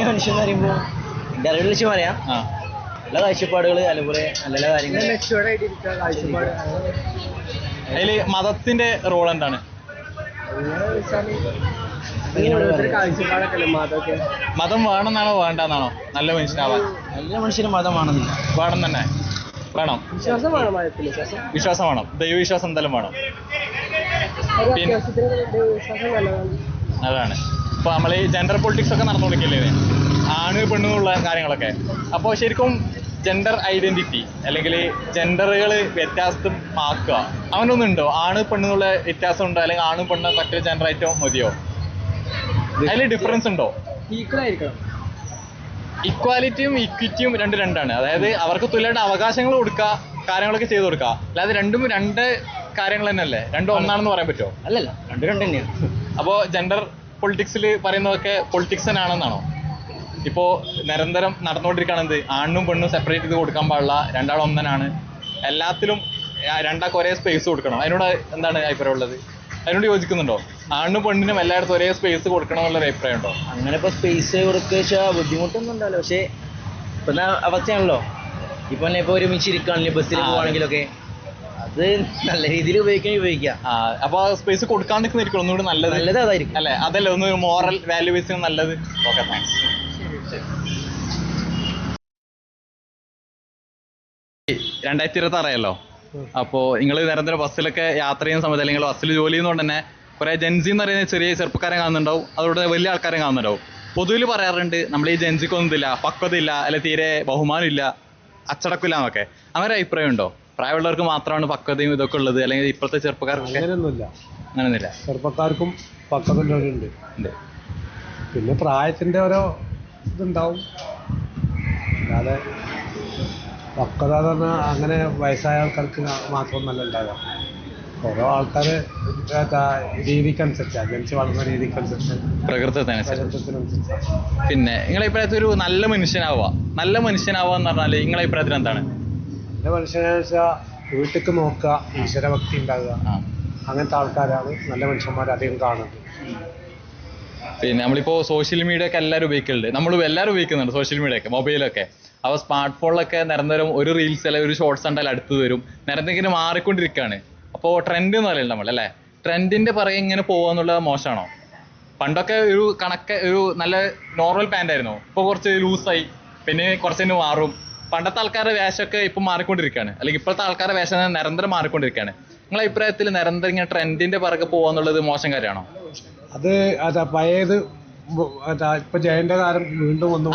മനുഷ്യൻ എന്ന് പറയുമ്പോ എന്റെ അറിവിൽ വെച്ച് പറയാം, നല്ല കാഴ്ചപ്പാടുകൾ, അതുപോലെ നല്ല കാര്യങ്ങൾ. അതില് മതത്തിന്റെ റോൾ എന്താണ്? മതം വേണമെന്നാണോ വേണ്ടെന്നാണോ നല്ല മനുഷ്യനാവാൻ? നല്ല മനുഷ്യന് മതം വേണമെന്നില്ല. വേണം തന്നെ വേണം. വിശ്വാസം വേണം, ദൈവവിശ്വാസം എന്തായാലും വേണം. അതാണ് ഇപ്പൊ നമ്മൾ ഈ ജെൻഡർ പൊളിറ്റിക്സ് ഒക്കെ നടന്നുകൊണ്ടിരിക്കില്ലേ, ആണ് പെണ്ണെന്നുള്ള കാര്യങ്ങളൊക്കെ. അപ്പോൾ ശരിക്കും ജെൻഡർ ഐഡന്റിറ്റി അല്ലെങ്കിൽ ജെൻഡറുകൾ വ്യത്യാസമാക്കുക അങ്ങനൊന്നുണ്ടോ? ആണ് പെണ്ണെന്നുള്ള വ്യത്യാസം ഉണ്ടോ, അല്ലെങ്കിൽ ആണ് പെണ്ണ് മറ്റൊരു ജെൻഡർ ആയിട്ടോ മതിയോ? അതിൽ ഡിഫറൻസ് ഉണ്ടോ? ഇക്വാലിറ്റിയും ഇക്വിറ്റിയും രണ്ടാണ്. അതായത് അവർക്ക് തുല്യമായിട്ട് അവകാശങ്ങൾ കൊടുക്കുക, കാര്യങ്ങളൊക്കെ ചെയ്തു കൊടുക്കുക. അല്ലാതെ രണ്ടും രണ്ട് കാര്യങ്ങൾ തന്നെയല്ലേ? രണ്ടും ഒന്നാണെന്ന് പറയാൻ പറ്റുമോ? അല്ലല്ല, രണ്ടും രണ്ട് തന്നെയാണ്. അപ്പോൾ ജെൻഡർ പൊളിറ്റിക്സിൽ പറയുന്നതൊക്കെ പൊളിറ്റിക്സ് തന്നെയാണെന്നാണോ? ഇപ്പോൾ നിരന്തരം നടന്നുകൊണ്ടിരിക്കുകയാണെന്ത്, ആണും പെണ്ണും സെപ്പറേറ്റ് ചെയ്ത് കൊടുക്കാൻ പാടില്ല, രണ്ടാളും ഒന്നനാണ്, എല്ലാത്തിലും രണ്ടാൾക്ക് ഒരേ സ്പേസ് കൊടുക്കണം. അതിനോട് എന്താണ് അഭിപ്രായം ഉള്ളത്? അതിനോട് യോജിക്കുന്നുണ്ടോ? ആണും പെണ്ണിനും എല്ലായിടത്തും ഒരേ സ്പേസ് കൊടുക്കണം എന്നുള്ളൊരു അഭിപ്രായം ഉണ്ടോ? അങ്ങനെ ഇപ്പൊ സ്പേസ് കൊടുക്കുക ബുദ്ധിമുട്ടൊന്നും ഉണ്ടാവില്ല. പക്ഷെ ഇപ്പൊ അവസ്ഥയാണല്ലോ, ഇപ്പൊ ഇപ്പൊ ഒരുമിച്ചിരിക്കുകയാണെങ്കിൽ ബസ്സിൽ പോവാണെങ്കിലൊക്കെ അത് നല്ല രീതിയിൽ ഉപയോഗിക്കാം. അപ്പൊ സ്പേസ് കൊടുക്കാണ്ടിരിക്കും ഒന്നുകൂടി നല്ലത് അതായിരിക്കും അല്ലേ? അതല്ലേ ഒന്ന് മോറൽ വാല്യൂസിന് നല്ലത്. Okay, thanks. 2026 അപ്പോൾ നിങ്ങൾ നിരന്തരം ബസ്സിലൊക്കെ യാത്ര ചെയ്യുന്ന സമയത്ത് അല്ലെങ്കിൽ ബസ്സിൽ ജോലി ചെയ്യുന്നതുകൊണ്ട് തന്നെ കുറേ ജെൻസി എന്ന് പറയുന്ന ചെറിയ ചെറുപ്പക്കാരെ കാണുന്നുണ്ടാവും, അതുകൊണ്ട് വലിയ ആൾക്കാരെ കാണുന്നുണ്ടാവും. പൊതുവിൽ പറയാറുണ്ട് നമ്മൾ ഈ ജെൻസിക്കൊന്നും ഇല്ല, പക്വതയില്ല, അല്ലെങ്കിൽ തീരെ ബഹുമാനമില്ല, അച്ചടക്കില്ല എന്നൊക്കെ. അങ്ങനെ അഭിപ്രായം ഉണ്ടോ? പ്രായമുള്ളവർക്ക് മാത്രമാണ് പക്വതയും ഇതൊക്കെ ഉള്ളത്, അല്ലെങ്കിൽ ഇപ്പോഴത്തെ ചെറുപ്പക്കാർക്ക് അങ്ങനെയൊന്നുമില്ല? ചെറുപ്പക്കാർക്കും പക്വത ഉള്ളവരുണ്ട്. പിന്നെ പ്രായത്തിന്റെ ഓരോ ഇതുണ്ടാവും, അല്ലാതെ പക്വത എന്ന് പറഞ്ഞാൽ അങ്ങനെ വയസ്സായ ആൾക്കാർക്ക് മാത്രമൊന്നല്ല ഉണ്ടാവുക. ഓരോ ആൾക്കാര് രീതിക്കനുസരിച്ചാണ്, ജനിച്ച് വളർന്ന രീതിക്കനുസരിച്ച്, പ്രകൃതത്തിനനുസരിച്ച്. പിന്നെ നിങ്ങളെ അഭിപ്രായത്തിൽ ഒരു നല്ല മനുഷ്യനാവുക എന്ന് പറഞ്ഞാൽ നിങ്ങളെ അഭിപ്രായത്തിൽ എന്താണ്? നല്ല മനുഷ്യനെന്ന് വെച്ചാൽ വീട്ടിലേക്ക് നോക്കുക, ഈശ്വരഭക്തി ഉണ്ടാകുക, അങ്ങനത്തെ ആൾക്കാരാണ് നല്ല മനുഷ്യന്മാർ അധികം കാണുന്നത്. പിന്നെ നമ്മളിപ്പോൾ സോഷ്യൽ മീഡിയ ഒക്കെ എല്ലാവരും ഉപയോഗിക്കുന്നുണ്ട്, എല്ലാവരും ഉപയോഗിക്കുന്നുണ്ട് സോഷ്യൽ മീഡിയ ഒക്കെ, മൊബൈലൊക്കെ. അപ്പോൾ സ്മാർട്ട് ഫോണിലൊക്കെ നിരന്തരം ഒരു റീൽസ് അല്ലെങ്കിൽ ഒരു ഷോർട്സ് കണ്ടാൽ അടുത്ത് വരും, നിരന്തരം ഇങ്ങനെ മാറിക്കൊണ്ടിരിക്കുകയാണ്. അപ്പോൾ ട്രെൻഡ് എന്ന് പറയുന്നത് നമ്മൾ അല്ലേ, ട്രെൻഡിൻ്റെ പുറകെ ഇങ്ങനെ പോകുക മോശമാണോ? പണ്ടൊക്കെ ഒരു നല്ല നോർമൽ പാൻ്റ് ആയിരുന്നു, ഇപ്പോൾ കുറച്ച് ലൂസായി, പിന്നെ കുറച്ച് മാറും. പണ്ടത്തെ ആൾക്കാരുടെ വേഷമൊക്കെ ഇപ്പം മാറിക്കൊണ്ടിരിക്കുകയാണ്, അല്ലെങ്കിൽ ഇപ്പോഴത്തെ ആൾക്കാരുടെ വേഷം നിരന്തരം മാറിക്കൊണ്ടിരിക്കുകയാണ്. നിങ്ങളുടെ അഭിപ്രായത്തിൽ നിരന്തരം ഇങ്ങനെ ട്രെൻഡിൻ്റെ പുറകെ പോകുക മോശം കാര്യമാണോ? അത് പഴയത് ഇപ്പൊ ജയന്റെ കാലം വീണ്ടും വന്നു,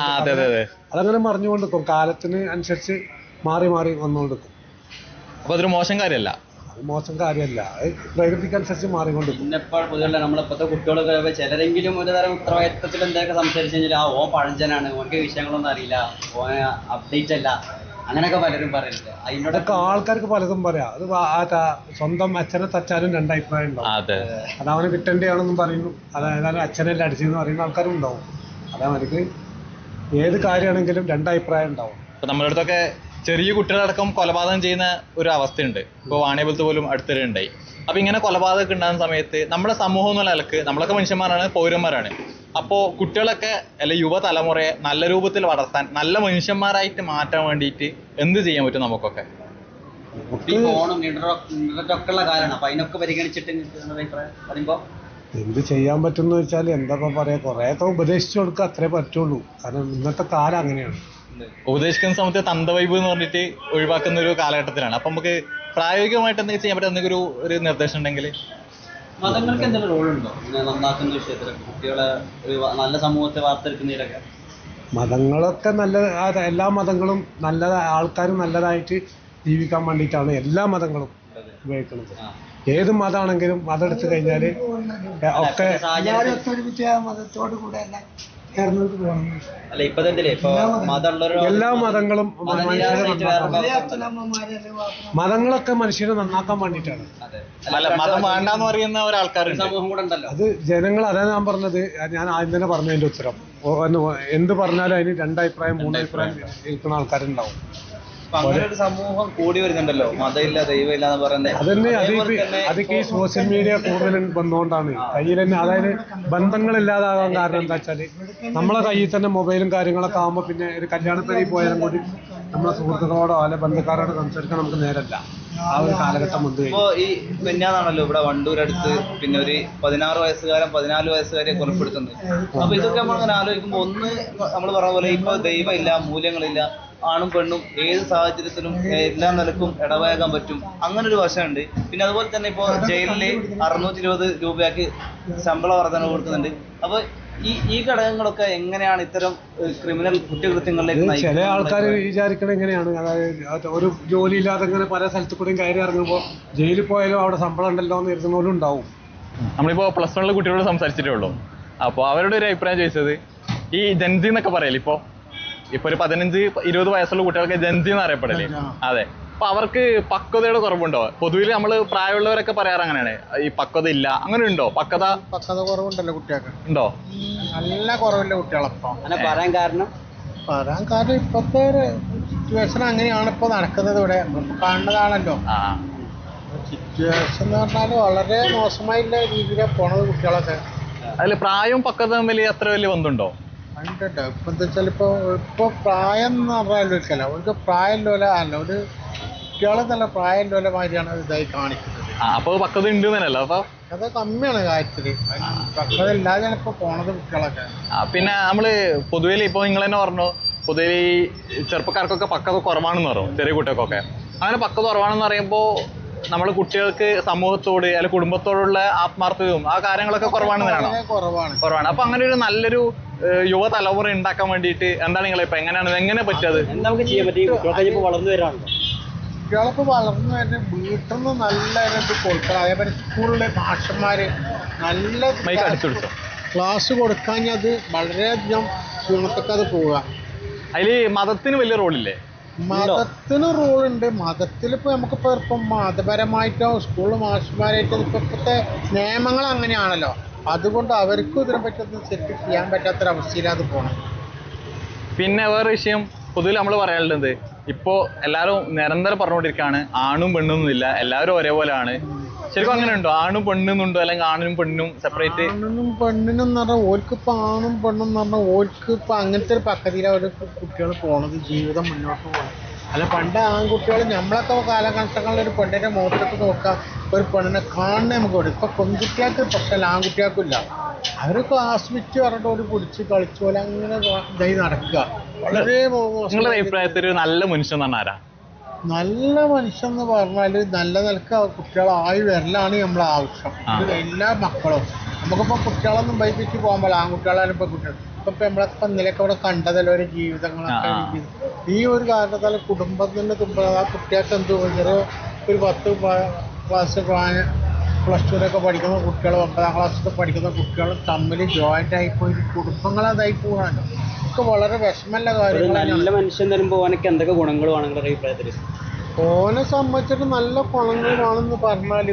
അതങ്ങനെ മറിഞ്ഞുകൊണ്ടിരിക്കും, കാലത്തിന് അനുസരിച്ച് മാറി വന്നുകൊണ്ടിരിക്കും. അപ്പൊ അതൊരു മോശം കാര്യമല്ല, പ്രകൃതിക്കനുസരിച്ച് മാറിക്കൊണ്ടിരിക്കും. പിന്നെ ഇപ്പോൾ പൊതുവെ നമ്മളിപ്പോഴത്തെ കുട്ടികളൊക്കെ ചിലരെങ്കിലും ഒരു തരം ഉത്തരവാദിത്തത്തിൽ എന്തൊക്കെ സംസാരിച്ചു കഴിഞ്ഞാൽ ഓൻ പഴഞ്ചനാണ്, ഓനക്ക് വിഷയങ്ങളൊന്നും അറിയില്ല, ഓൻ അപ്ഡേറ്റ് അല്ല, അങ്ങനെയൊക്കെ പലരും പറയുന്നുണ്ട്. അതിനോടൊക്കെ ആൾക്കാർക്ക് പലതും പറയാം. അത് സ്വന്തം അച്ഛനെ തച്ചാലും രണ്ടഭിപ്രായം ഉണ്ടാവും. അത് അവന് കിട്ടേണ്ടതാണെന്നും പറയുന്നു, അതായത് അച്ഛനെല്ലാം അടിച്ചെന്ന് പറയുന്ന ആൾക്കാരും ഉണ്ടാവും. അതവർക്ക് ഏത് കാര്യമാണെങ്കിലും രണ്ടഭിപ്രായം ഉണ്ടാവും. ഇപ്പൊ നമ്മുടെ അടുത്തൊക്കെ ചെറിയ കുട്ടികളടക്കം കൊലപാതകം ചെയ്യുന്ന ഒരു അവസ്ഥയുണ്ട്. ഇപ്പോൾ വാണിയമ്പലത്ത് പോലും അടുത്തിടെ ഉണ്ടായി. അപ്പൊ ഇങ്ങനെ കൊലപാതകം ഉണ്ടാകുന്ന സമയത്ത് നമ്മുടെ സമൂഹം എന്നുള്ള നിലക്ക് നമ്മളൊക്കെ മനുഷ്യന്മാരാണ്, പൗരന്മാരാണ്. അപ്പോൾ കുട്ടികളൊക്കെ അല്ലെങ്കിൽ യുവതലമുറയെ നല്ല രൂപത്തിൽ വളർത്താൻ, നല്ല മനുഷ്യന്മാരായിട്ട് മാറ്റാൻ വേണ്ടിയിട്ട് എന്ത് ചെയ്യാൻ പറ്റും നമുക്കൊക്കെ? ഈ ഫോണും ഇന്റർനെറ്റൊക്കെ ഉള്ള കാലമാണ്, അപ്പൊ അതിനൊക്കെ പരിഗണിച്ചിട്ട് പറയുമ്പോ എന്ത് ചെയ്യാൻ പറ്റുമെന്ന് വെച്ചാൽ എന്താ പറയാ, കുറേയൊക്കെ ഉപദേശിച്ചു കൊടുക്കുക, അത്രേ പറ്റുള്ളൂ. കാരണം ഇന്നത്തെ കാലം അങ്ങനെയാണ്. ഉപദേശിക്കുന്ന സമയത്ത് തന്ത വൈബ് എന്ന് പറഞ്ഞിട്ട് ഒഴിവാക്കുന്ന ഒരു കാലഘട്ടത്തിലാണ്. അപ്പൊ നമുക്ക് പ്രായോഗികമായിട്ട് എന്തെങ്കിലും ചെയ്യാൻ പറ്റും, എന്തെങ്കിലും ഒരു നിർദ്ദേശം ഉണ്ടെങ്കിൽ? മതങ്ങൾക്ക് എന്തെങ്കിലും റോളുണ്ടോ ഇങ്ങനെ നന്നാക്കുന്ന വിഷയത്തിലൊക്കെ, കുട്ടികളെ ഒരു നല്ല സമൂഹത്തെ വാർത്തെടുക്കുന്നതിലൊക്കെ? മതങ്ങളൊക്കെ എല്ലാ മതങ്ങളും ആൾക്കാരും നല്ലതായിട്ട് ജീവിക്കാൻ വേണ്ടിയിട്ടാണ് എല്ലാ മതങ്ങളും ഉപയോഗിക്കുന്നത്. ഏത് മതമാണെങ്കിലും മതം എടുത്തു കഴിഞ്ഞാൽ ഒക്കെ മതത്തോട് കൂടെ എല്ലാം ചേർന്നിട്ട് പോകണം. അല്ല ഇപ്പൊ എല്ലാ മതങ്ങളും മതങ്ങളൊക്കെ മനുഷ്യരെ നന്നാക്കാൻ വേണ്ടിയിട്ടാണ്. മതം വേണ്ടെന്ന് പറയുന്ന ഒരാൾക്കാരുണ്ട്, സമൂഹം കൂടെ ഉണ്ടല്ലോ. അത് ജനങ്ങൾ, അതാണ് ഞാൻ പറഞ്ഞത്. ഞാൻ ആദ്യം തന്നെ പറഞ്ഞതിന്റെ ഉത്തരം. എന്ത് പറഞ്ഞാലും അതിന് 2 അഭിപ്രായം 3 അഭിപ്രായം കേൾക്കുന്ന ആൾക്കാരുണ്ടാവും. അങ്ങനെ ഒരു സമൂഹം കൂടി വരുന്നുണ്ടല്ലോ, മതമില്ല ദൈവമില്ല എന്ന് പറയുന്നത്. അതന്നെ അതൊക്കെ ഈ സോഷ്യൽ മീഡിയ കൂടുതൽ വന്നുകൊണ്ടാണ്. കയ്യിൽ തന്നെ, അതായത് ബന്ധങ്ങളില്ലാതാകാൻ കാരണം എന്താ വെച്ചാല് നമ്മളെ കയ്യിൽ തന്നെ മൊബൈലും കാര്യങ്ങളൊക്കെ ആകുമ്പോൾ പിന്നെ ഒരു കല്യാണപ്പേരിൽ പോയാലും കൂടി നമ്മളെ സുഹൃത്തുക്കളോടോ അല്ലെ ബന്ധുക്കാരോടോ സംസാരിക്കാൻ നമുക്ക് നേരല്ല. ആ ഒരു കാലഘട്ടം വന്നു. ഇപ്പോ ഈ പിന്നാണല്ലോ ഇവിടെ വണ്ടൂരടുത്ത് പിന്നെ ഒരു 16 വയസ്സുകാരൻ 14 വയസ്സുകാരെ കൊലപ്പെടുത്തുന്നത്. അപ്പൊ ഇതൊക്കെ നമ്മളിങ്ങനെ ആലോചിക്കുമ്പോൾ ഒന്ന് നമ്മൾ പറഞ്ഞ പോലെ ഇപ്പൊ ദൈവമില്ല, മൂല്യങ്ങളില്ല, ആണും പെണ്ണും ഏത് സാഹചര്യത്തിലും എല്ലാ നിലക്കും ഇടപഴകാൻ പറ്റും, അങ്ങനെ ഒരു വശമുണ്ട്. പിന്നെ അതുപോലെ തന്നെ ഇപ്പോൾ ജയിലിൽ 620 രൂപയാക്കി ശമ്പള വർധന കൊടുക്കുന്നുണ്ട്. അപ്പൊ ഈ ഘടകങ്ങളൊക്കെ എങ്ങനെയാണ് ഇത്തരം ക്രിമിനൽ കുറ്റകൃത്യങ്ങളിലേക്ക് നയിക്കുന്നത്? ചില ആൾക്കാർ വിചാരിക്കണത് എങ്ങനെയാണ്, അതായത് ഒരു ജോലി ഇല്ലാതെ ഇങ്ങനെ പല സ്ഥലത്തു കൂടെയും കയറി ഇറങ്ങുമ്പോൾ ജയിലിൽ പോയാലും അവിടെ ശമ്പളം ഉണ്ടല്ലോ എന്ന് ഇരുന്നോലും ഉണ്ടാവും. നമ്മളിപ്പോ +1 കുട്ടികളോട് സംസാരിച്ചിട്ടേ ഉള്ളൂ. അപ്പോൾ അവരുടെ ഒരു അഭിപ്രായം ചോദിച്ചത്, ഈ ജൻസി എന്നൊക്കെ പറയല്ലേ, ഇപ്പൊ ഒരു 15-20 വയസ്സുള്ള കുട്ടികൾക്ക് ജൻസി എന്ന് അറിയപ്പെടല്ലേ? അതെ. അപ്പൊ അവർക്ക് പക്വതയുടെ കുറവുണ്ടോ? പൊതുവിൽ നമ്മള് പ്രായമുള്ളവരൊക്കെ പറയാറ് അങ്ങനെയാണ്, ഈ പക്വത ഇല്ല, അങ്ങനെ ഉണ്ടോ? പക്വത കുറവുണ്ടല്ലോ കുട്ടികൾക്ക്, ഉണ്ടോ? നല്ല കുറവില്ല കുട്ടികളപ്പോ. അങ്ങനെ പറയാൻ കാരണം ഇപ്പത്തെ സിറ്റുവേഷൻ അങ്ങനെയാണ് ഇപ്പൊ നടക്കുന്നത്. ഇവിടെ കാണുന്നതാണല്ലോ സിറ്റുവേഷൻ എന്ന് പറഞ്ഞാല് വളരെ മോശമായിട്ടുള്ള രീതിയിലാണ് പോണത് കുട്ടികളൊക്കെ. അതിൽ പ്രായവും പക്വത തമ്മിൽ അത്ര വലിയ ബന്ധമുണ്ടോ? ഉണ്ട്. ഇപ്പൊ എന്താ വെച്ചാൽ ഇപ്പൊ പ്രായം എന്ന് പറഞ്ഞാൽ അവർക്ക് പ്രായമില്ല അല്ല, ഒരു കുട്ടികളെ നല്ല പ്രായമില്ല മാതിരിയാണ് ഇതായി കാണിക്കുന്നത്. അപ്പൊ പക്വത ഉണ്ട് തന്നെയല്ലോ? അപ്പൊ അത് കമ്മിയാണ് കാര്യത്തില്, പക്വത ഇല്ലാതെയാണ് ഇപ്പൊ പോണത് കുട്ടികളൊക്കെ. പിന്നെ നമ്മള് പൊതുവിൽ ഇപ്പൊ നിങ്ങൾ തന്നെ പറഞ്ഞു, പൊതുവെ ഈ ചെറുപ്പക്കാർക്കൊക്കെ പക്വത കുറവാണെന്ന് പറയും, ചെറിയ കുട്ടികൾക്കൊക്കെ. അങ്ങനെ പക്വത കുറവാണെന്ന് പറയുമ്പോൾ നമ്മൾ കുട്ടികൾക്ക് സമൂഹത്തോട് അല്ലെങ്കിൽ കുടുംബത്തോടുള്ള ആത്മാർത്ഥതയും ആ കാര്യങ്ങളൊക്കെ കുറവാണെന്നാണോ? കുറവാണ്. അപ്പൊ അങ്ങനെ ഒരു നല്ലൊരു യുവതലമുറ ഉണ്ടാക്കാൻ വേണ്ടിയിട്ട് എന്താണ് നിങ്ങളെ ഇപ്പൊ എങ്ങനെ പറ്റത്? നമുക്ക് ചെയ്യാൻ പറ്റും? കുട്ടികളൊക്കെ വളർന്നു വരാണല്ലോ, കുട്ടികളൊക്കെ വളർന്നു വരുന്ന വീട്ടിൽ നിന്ന് നല്ല കൊടുക്കണം. അതേപോലെ സ്കൂളിലെ മാഷന്മാര് നല്ല ക്ലാസ് കൊടുക്കാൻ അത് വളരെയധികം ക്ഷീണത്തൊക്കെ അത് പോവുക. അതില് മതത്തിന് വലിയ റോളില്ലേ? മതത്തിന് റോളുണ്ട്. മതത്തിലിപ്പോ നമുക്കിപ്പോ മതപരമായിട്ടോ സ്കൂളിൽ മാഷന്മാരായിട്ടോ ഇപ്പോഴത്തെ നിയമങ്ങൾ അങ്ങനെയാണല്ലോ, അതുകൊണ്ട് അവർക്കും ഇതിനെ പറ്റൊന്നും ശരിക്കും ചെയ്യാൻ പറ്റാത്തൊരവസ്ഥയിലത് പോകണം. പിന്നെ വേറെ വിഷയം പൊതുവിൽ നമ്മൾ പറയാനുള്ളത്, ഇപ്പോൾ എല്ലാവരും നിരന്തരം പറഞ്ഞുകൊണ്ടിരിക്കുകയാണ് ആണും പെണ്ണൊന്നുമില്ല, എല്ലാവരും ഒരേപോലെയാണ്. ശരിക്കും അങ്ങനെ ഉണ്ടോ? ആണും പെണ്ണുന്നുണ്ടോ? അല്ലെങ്കിൽ ആണിനും പെണ്ണിനും സെപ്പറേറ്റ്? ആണിനും പെണ്ണിനും എന്ന് പറഞ്ഞാൽ ഓൽക്കിപ്പോൾ ആണും പെണ്ണും എന്ന് പറഞ്ഞാൽ ഓൽക്കിപ്പോൾ അങ്ങനത്തെ ഒരു പദ്ധതിയിലാണ് ഒരു കുട്ടികൾ പോണത്, ജീവിതം മുന്നോട്ട് പോകണം. അല്ല പണ്ട് ആൺകുട്ടികൾ നമ്മളൊക്കെ കാലഘട്ടങ്ങളിൽ ഒരു പെണ്ണിൻ്റെ മുഖത്തൊക്കെ നോക്കാം, ഒരു പെണ്ണിനെ കാണണേ നമുക്ക് കൊടുക്കും. ഇപ്പൊ പെൺകുട്ടികൾക്ക് പ്രശ്നമല്ല, ആൺകുട്ടികൾക്കും ഇല്ല. അവരൊക്കെ ആസ്വദിച്ച് പറഞ്ഞിട്ട് ഒരു പിടിച്ച് കളിച്ചു പോലെ അങ്ങനെ ഇതായി നടക്കുക. വളരെ നിങ്ങളുടെ അഭിപ്രായത്തിൽ ഒരു നല്ല മനുഷ്യൻ എന്ന് പറഞ്ഞാൽ ആരാ? നല്ല മനുഷ്യൻ എന്ന് പറഞ്ഞാൽ നല്ല നിലക്ക് കുട്ടികളായി വരലാണ് നമ്മളെ ആവശ്യം. എല്ലാ മക്കളും നമുക്കിപ്പോൾ കുട്ടികളൊന്നും ഭയപ്പിച്ച് പോകുമ്പോൾ ആൺകുട്ടികളായാലും ഇപ്പൊ കുട്ടികൾ ഇപ്പൊ നമ്മളൊക്കെ നിലക്ക് അവിടെ കണ്ടതല്ലോ ഒരു ജീവിതങ്ങളൊക്കെ. ഈ ഒരു കാരണത്താൽ കുടുംബത്തിന്റെ ആ കുട്ടികൾക്ക് എന്ത് ഒരു 10 ക്ലാസ് +2 പഠിക്കുന്ന കുട്ടികൾ 9ാം ക്ലാസ്സിലൊക്കെ പഠിക്കുന്ന കുട്ടികൾ തമ്മിൽ ജോയിന്റ് ആയിപ്പോയി കുടുംബങ്ങളതായി പോകാനോ ഒക്കെ വളരെ വിഷമല്ല കാര്യം. നല്ല മനുഷ്യൻ തരുമ്പോൾ ഓനൊക്കെ എന്തൊക്കെ ഗുണങ്ങളുമാണ് നിങ്ങളുടെ അഭിപ്രായത്തിൽ? ഓനെ സംബന്ധിച്ചിട്ട് നല്ല ഗുണങ്ങളുമാണെന്ന് പറഞ്ഞാല്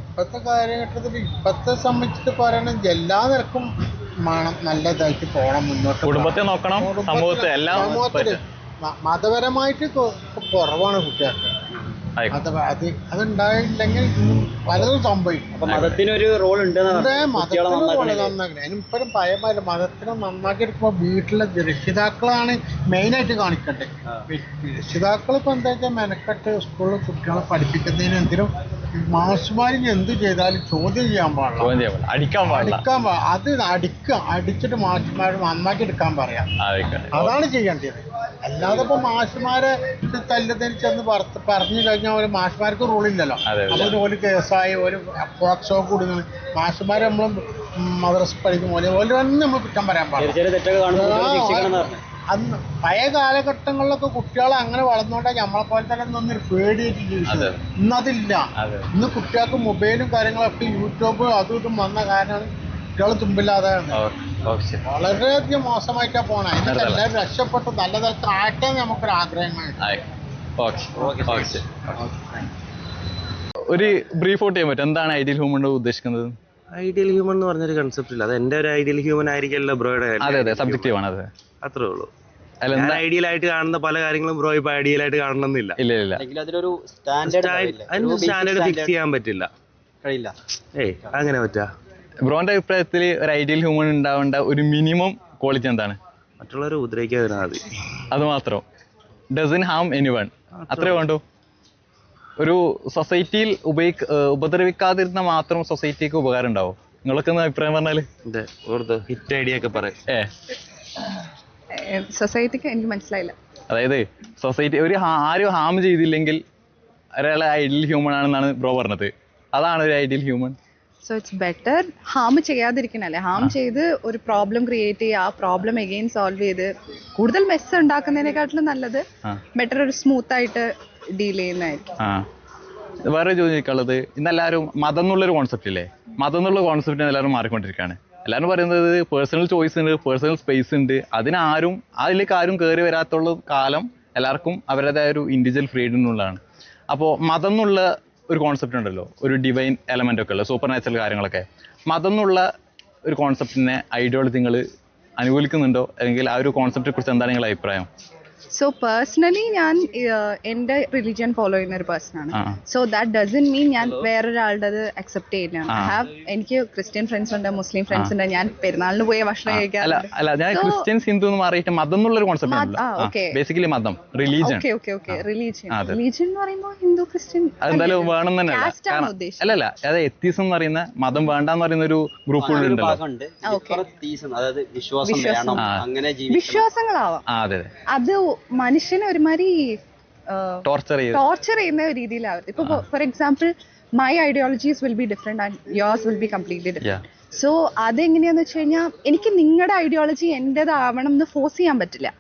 ഇപ്പത്തെ കാലഘട്ടത്തിൽ ഇപ്പത്തെ സംബന്ധിച്ചിട്ട് പറയണെങ്കിൽ എല്ലാ നിരക്കും നല്ലതായിട്ട് പോകണം മുന്നോട്ട്. കുടുംബത്തെ നോക്കണം, സമൂഹത്തില് മതപരമായിട്ട് കുറവാണ് കുട്ടികൾക്ക്. അതുണ്ടായില്ലെങ്കിൽ പലതും സംഭവിക്കും. മതത്തിനൊരു റോൾ ഉണ്ട്. ഇപ്പോഴും ഭയമായില്ല. മതത്തിനെ നന്നാക്കി എടുക്കുമ്പോൾ വീട്ടിലെ രക്ഷിതാക്കളാണ് മെയിനായിട്ട് കാണിക്കട്ടെ. രക്ഷിതാക്കൾ ഇപ്പൊ എന്താ വെച്ചാൽ മെനക്കെട്ട് സ്കൂളിൽ കുട്ടികളെ പഠിപ്പിക്കുന്നതിന് എന്തിനും മാഷ്മാരിന് എന്ത് ചെയ്താലും ചോദ്യം ചെയ്യാൻ പാടില്ല, അടിച്ചിട്ട് മാഷ്മാർ നന്നാക്കി എടുക്കാൻ പറയാം. അതാണ് ചെയ്യേണ്ടത്. അല്ലാതെ ഇപ്പൊ മാഷ്മാരെ തല്ലത്തിന് ചെന്ന് പറഞ്ഞു കഴിഞ്ഞാൽ ഒരു മാഷ്മാർക്ക് റൂളില്ലല്ലോ. അപ്പോൾ ഒരു കേസായി ഒരു പോക്സോ കൂടുന്നത് മാഷ്മാരെ നമ്മൾ മദ്രസ പഠിക്കും പോലെ നമ്മൾ കുറ്റം പറയാൻ പാടില്ല. അന്ന് പഴയ കാലഘട്ടങ്ങളിലൊക്കെ കുട്ടികളെ അങ്ങനെ വളർന്നുകൊണ്ടാണ് നമ്മളെ പോലെ തന്നെ ഒന്നൊരു പേടിയായിട്ട് ജീവിച്ചത്. ഇന്നതില്ല. ഇന്ന് കുട്ടികൾക്ക് മൊബൈലും കാര്യങ്ങളൊക്കെ യൂട്യൂബ് അതും ഇതും വന്ന കാരണമാണ് കുട്ടികൾ തുമ്പില്ലാതെ വളരെയധികം മോശമായിട്ടാണ് പോണത്. അതിനൊക്കെ എല്ലാവരും രക്ഷപ്പെട്ട് നല്ല തരത്തിൽ ആട്ടെ നമുക്കൊരു ആഗ്രഹങ്ങളുണ്ട്. ഒരു ബ്രീഫ് ഔട്ട് ചെയ്യാൻ പറ്റും, എന്താണ് ഐഡിയൽ ഹ്യൂമൻ ഉദ്ദേശിക്കുന്നത്? ഐഡിയൽ ഹ്യൂമൻ എന്ന് പറഞ്ഞൊരു കൺസെപ്റ്റ് ഇല്ല. അത് എന്റെ ഒരു ഐഡിയൽ ഹ്യൂമൻ ആയിരിക്കല്ലോ ബ്രോയുടെ. അതെ സബ്ജക്റ്റീവ് ആണ്. അതെ അത്രേ ഉള്ളൂ. ഐഡിയൽ ആയിട്ട് കാണുന്ന പല കാര്യങ്ങളും ബ്രോ ഇപ്പൊ ഐഡിയൽ ആയിട്ട് കാണണമെന്നില്ല. അതിലൊരു സ്റ്റാൻഡേർഡ് ഫിക്സ് ചെയ്യാൻ പറ്റില്ല. കഴിയില്ല. അങ്ങനെ പറ്റാ? ബ്രോന്റെ അഭിപ്രായത്തിൽ ഒരു ഐഡിയൽ ഹ്യൂമൻ ഉണ്ടാവേണ്ട ഒരു മിനിമം ക്വാളിറ്റി എന്താണ്? മറ്റുള്ളവരെ ഉപദ്രവിക്കാതിരുന്നാൽ മതി. അത് മാത്രം. ഡസൻ ഹാം എനിവൺ, അത്രേ വേണ്ടു. ഒരു സൊസൈറ്റിയിൽ ഉപദ്രവിക്കാതിരുന്ന മാത്രം സൊസൈറ്റിക്ക് ഉപകാരം ഉണ്ടാവും. നിങ്ങളൊക്കെ അഭിപ്രായം പറഞ്ഞാല് ഹിറ്റ് ഐഡിയ ഒക്കെ പറയും. സൊസൈറ്റിക്ക് എനിക്ക് മനസ്സിലായില്ല. അതായത് സൊസൈറ്റി ആരും ഹാം ചെയ്തില്ലെങ്കിൽ ഒരാളെ ഐഡിയൽ ഹ്യൂമൻ ആണെന്നാണ് ബ്രോ പറഞ്ഞത്. അതാണ് ഒരു ideal human. So it's better harm ചെയ്യാതിരിക്കണല്ലേ. ഹാം ചെയ്ത് ഒരു പ്രോബ്ലം ക്രിയേറ്റ് ചെയ്യുക, ആ പ്രോബ്ലം എഗെയിൻ സോൾവ് ചെയ്ത് കൂടുതൽ മെസ്സ് ഉണ്ടാക്കുന്നതിനെക്കാട്ടിലും നല്ലത് ബെറ്റർ ഒരു സ്മൂത്ത് ആയിട്ട് ഡീൽ ചെയ്യുന്നതായിരിക്കും. വേറെ ചോദിക്കാനുള്ളത്, ഇന്നെല്ലാവരും മതം എന്നുള്ളൊരു കോൺസെപ്റ്റ് ഇല്ലേ? മതം എന്നുള്ള കോൺസെപ്റ്റിന് എല്ലാവരും മാറിക്കൊണ്ടിരിക്കുകയാണ്. എല്ലാവരും പറയുന്നത് പേഴ്സണൽ ചോയ്സ് ഉണ്ട്, പേഴ്സണൽ സ്പേസ് ഉണ്ട്. അതിലേക്ക് ആരും കയറി വരാത്തുള്ള കാലം എല്ലാവർക്കും അവരുടേതായ ഒരു ഇൻഡിവിജ്വൽ ഫ്രീഡം എന്നുള്ളതാണ്. അപ്പോൾ മതം എന്നുള്ള ഒരു കോൺസെപ്റ്റ് ഉണ്ടല്ലോ, ഒരു ഡിവൈൻ എലമെൻ്റ് ഒക്കെ ഉള്ള സൂപ്പർ നാച്ചുറൽ കാര്യങ്ങളൊക്കെ. മതം എന്നുള്ള ഒരു കോൺസെപ്റ്റിനെ ഐഡിയോളജി നിങ്ങൾ അനുകൂലിക്കുന്നുണ്ടോ? അല്ലെങ്കിൽ ആ ഒരു കോൺസെപ്റ്റിനെ കുറിച്ച് എന്താണ് നിങ്ങളുടെ അഭിപ്രായം? സോ പേഴ്സണലി ഞാൻ എൻ്റെ റിലിജിയൻ ഫോളോ ചെയ്യുന്ന ഒരു പേഴ്സണാണ്. സോ ദാറ്റ് ഡസൻ മീൻ ഞാൻ വേറൊരാളുടെ അക്സെപ്റ്റ് ചെയ്യുന്നതാണ്. എനിക്ക് ക്രിസ്ത്യൻ ഫ്രണ്ട്സ് ഉണ്ട്, മുസ്ലിം ഫ്രണ്ട്സ് ഉണ്ട്. ഞാൻ പെരുന്നാളിന് പോയ ഭക്ഷണം കഴിക്കാറുണ്ട്. ക്രിസ്ത്യൻസ് ഹിന്ദു എന്ന് മാറിയിട്ട് മതം എന്നുള്ളൊരു കോൺസെപ്റ്റ്, ബേസിക്കലി മതം, റിലീജിയൻ. റിലീജിയൻ എന്ന് പറയുമ്പോൾ ഹിന്ദു ക്രിസ്ത്യൻ എന്തായാലും വേണം തന്നെ. അല്ലല്ല, അതായത് എത്തീസം എന്ന് പറയുന്ന മതം വേണ്ടെന്ന് പറയുന്ന ഒരു ഗ്രൂപ്പ് ഉണ്ടല്ലോ. വിശ്വാസങ്ങളാവാം. അത് മനുഷ്യനെ ഒരുമാതിരി ടോർച്ചർ ചെയ്യുന്ന രീതിയിലാവരുത്. ഇപ്പൊ for example my ideologies will be different and yours will be completely different. So അതെങ്ങനെയാന്ന് വെച്ച് കഴിഞ്ഞാൽ എനിക്ക് നിങ്ങളുടെ ഐഡിയോളജി എന്റേതാവണം എന്ന് ഫോഴ്സ് ചെയ്യാൻ പറ്റില്ല.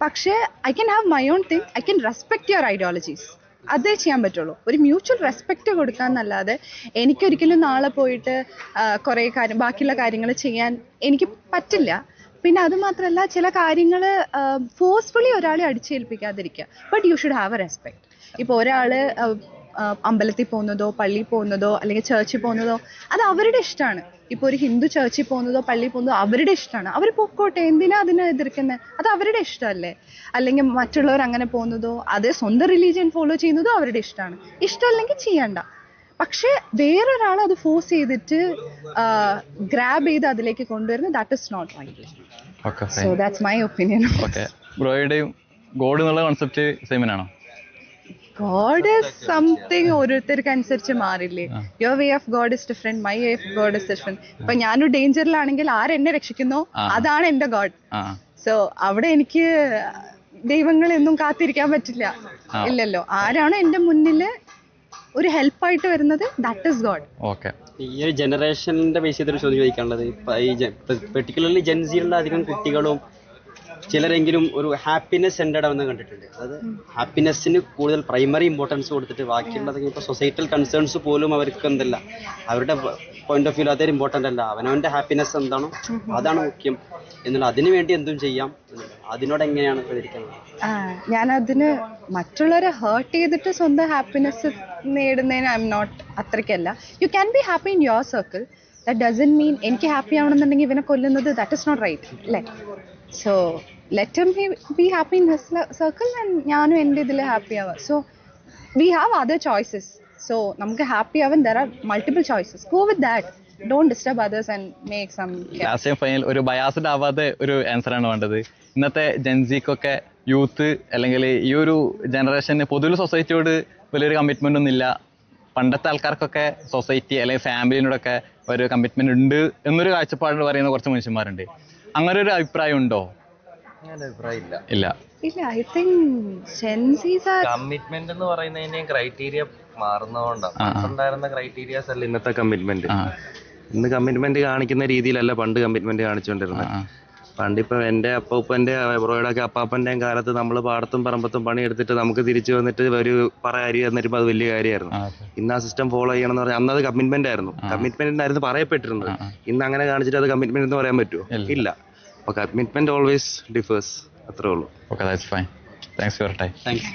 പക്ഷേ I can have my own thing, I can respect your ideologies. അതേ ചെയ്യാൻ പറ്റുള്ളൂ. ഒരു മ്യൂച്വൽ റെസ്പെക്റ്റ് കൊടുക്കാന്നല്ലാതെ എനിക്കൊരിക്കലും നാളെ പോയിട്ട് കുറേ ബാക്കിയുള്ള കാര്യങ്ങൾ ചെയ്യാൻ എനിക്ക് പറ്റില്ല. പിന്നെ അത് മാത്രമല്ല, ചില കാര്യങ്ങൾ ഫോഴ്സ്ഫുള്ളി ഒരാളെ അടിച്ചേൽപ്പിക്കാതിരിക്കുക. But you should have a respect. ഇപ്പോൾ ഒരാൾ അമ്പലത്തിൽ പോകുന്നതോ പള്ളിയിൽ പോകുന്നതോ അല്ലെങ്കിൽ ചർച്ചിൽ പോകുന്നതോ അത് അവരുടെ ഇഷ്ടമാണ്. ഇപ്പോൾ ഒരു ഹിന്ദു ചർച്ചിൽ പോകുന്നതോ പള്ളിയിൽ പോകുന്നതോ അവരുടെ ഇഷ്ടമാണ്. അവർ പൊക്കോട്ടെ, എന്തിനാ അതിനെ എതിർക്കുന്നത്? അത് അവരുടെ ഇഷ്ടമല്ലേ. അല്ലെങ്കിൽ മറ്റുള്ളവർ അങ്ങനെ പോകുന്നതോ അത് സ്വന്തം റിലീജിയൻ ഫോളോ ചെയ്യുന്നതോ അവരുടെ ഇഷ്ടമാണ്. ഇഷ്ടമല്ലെങ്കിൽ ചെയ്യണ്ട. പക്ഷെ വേറൊരാൾ അത് ഫോഴ്സ് ചെയ്തിട്ട് ഗ്രാബ് ചെയ്ത് അതിലേക്ക് കൊണ്ടുവരുന്നത് that is not right. So that's my opinion. ബ്രോയുടെയും ഗോഡ് എന്നുള്ള കോൺസെപ്റ്റ് സെയിം ആണോ? ഗോഡ് ഇസ് സംതിങ് ഓരോരുത്തർക്ക് അനുസരിച്ച് മാറില്ലേ. Your way of God is different, my way of God is different. ഇപ്പൊ ഞാനൊരു ഡേഞ്ചറിലാണെങ്കിൽ ആരെന്നെ രക്ഷിക്കുന്നോ അതാണ് എന്റെ ഗോഡ്. സോ അവിടെ എനിക്ക് ദൈവങ്ങളെന്നും കാത്തിരിക്കാൻ പറ്റില്ല, ഇല്ലല്ലോ. ആരാണോ എന്റെ മുന്നില് ഒരു ഹെൽപ്പായിട്ട് വരുന്നത്, ദാറ്റ് ഇസ് ഗോഡ്. ഈ ഒരു ജനറേഷന്റെ ബേസ് ചെയ്തൊരു ചോദ്യം ചോദിക്കാനുള്ളത്, പെർട്ടിക്കുലർലി ജെൻസിയുള്ള അധികം കുട്ടികളും ചിലരെങ്കിലും ഒരു ഹാപ്പിനെസ് സെൻറ്റേഡ് ആവുന്ന കണ്ടിട്ടുണ്ട്. അതായത് ഹാപ്പിനെസ്സിന് കൂടുതൽ പ്രൈമറി ഇമ്പോർട്ടൻസ് കൊടുത്തിട്ട് ബാക്കിയുള്ളത് ഇപ്പോൾ സൊസൈറ്റൽ കൺസേൺസ് പോലും അവർക്ക് എന്തല്ല, അവരുടെ പോയിന്റ് ഓഫ് വ്യൂ അതൊരു ഇമ്പോർട്ടൻ്റ് അല്ല. അവനവൻ്റെ ഹാപ്പിനെസ് എന്താണോ അതാണ് മുഖ്യം എന്നുള്ള, അതിനു വേണ്ടി എന്തും ചെയ്യാം. അതിനോട് എങ്ങനെയാണ് പ്രതികരിക്കുന്നത്? ഞാനതിന് മറ്റുള്ളവരെ ഹേർട്ട് ചെയ്തിട്ട് സ്വന്തം ഹാപ്പിനെസ് നേടുന്നതിന് ഐ എം നോട്ട് അത്രയ്ക്കല്ല. You can be happy in your circle. That doesn't mean എനിക്ക് ഹാപ്പി ആവണമെന്നുണ്ടെങ്കിൽ ഇവനെ കൊല്ലുന്നത് ദാറ്റ് ഇസ് നോട്ട് റൈറ്റ് അല്ലേ. So let him be happy in his circle and ഞാനും എൻ്റെ ഇതിൽ ഹാപ്പി ആവാം. So we have other choices. So നമുക്ക് ഹാപ്പി ആവാൻ there are multiple choices. Go with that. Don't disturb others and make some last time final ഒരു ബയാസ്ഡ് ആവാതെ ഒരു ആൻസർ ആണ് വേണ്ടത്. ഇന്നത്തെ ജെൻസിക്കൊക്കെ യൂത്ത് അല്ലെങ്കിൽ ഈ ഒരു ജനറേഷന് പൊതുവെ സൊസൈറ്റിയോട് വലിയൊരു കമ്മിറ്റ്മെന്റ് ഒന്നും ഇല്ല. പണ്ടത്തെ ആൾക്കാർക്കൊക്കെ സൊസൈറ്റി അല്ലെങ്കിൽ ഫാമിലിനോടൊക്കെ ഒരു കമ്മിറ്റ്മെന്റ് ഉണ്ട് എന്നൊരു കാഴ്ചപ്പാട് പറയുന്ന കുറച്ച് മനുഷ്യന്മാരുണ്ട്. അങ്ങനെ ഒരു അഭിപ്രായം ഉണ്ടോ? ഇല്ല. ഐ തിങ്ക് സെൻസീസ് ആർ കമ്മിറ്റ്മെന്റ് എന്ന് പറയുന്നതിന്റെ ക്രൈറ്റീരിയ മാറുന്നതുകൊണ്ടാണ്. ഉണ്ടായിരുന്ന ക്രൈറ്റീരിയാസ് അല്ല ഇന്നത്തെ കമ്മിറ്റ്മെന്റ്. ഇന്ന് കമ്മിറ്റ്മെന്റ് കാണിക്കുന്ന രീതിയിലല്ല പണ്ട് കമ്മിറ്റ്മെന്റ് കാണിച്ചുകൊണ്ടിരുന്നത്. പണ്ടിപ്പോ എന്റെ അപ്പൂപ്പന്റെ ബ്രോയുടെ ഒക്കെ അപ്പാപ്പന്റെയും കാലത്ത് നമ്മൾ പാടത്തും പറമ്പത്തും പണിയെടുത്തിട്ട് നമുക്ക് തിരിച്ചു വന്നിട്ട് ഒരു അരി തന്നിട്ട് അത് വലിയ കാര്യമായിരുന്നു. ഇന്ന് ആ സിസ്റ്റം ഫോളോ ചെയ്യണം എന്ന് പറഞ്ഞാൽ അന്നത് കമ്മിറ്റ്മെന്റ് ആയിരുന്നു. കമ്മിറ്റ്മെന്റ് ആയിരുന്നു പറയപ്പെട്ടിരുന്നത്. ഇന്ന് അങ്ങനെ കാണിച്ചിട്ട് അത് കമ്മിറ്റ്മെന്റ് എന്ന് പറയാൻ പറ്റുമോ? ഇല്ല. അപ്പൊ കമ്മിറ്റ്മെന്റ് ഓൾവേസ് ഡിഫേഴ്സ്. അത്രേ ഉള്ളൂ. Okay, that's fine. Thanks for your time. Thanks.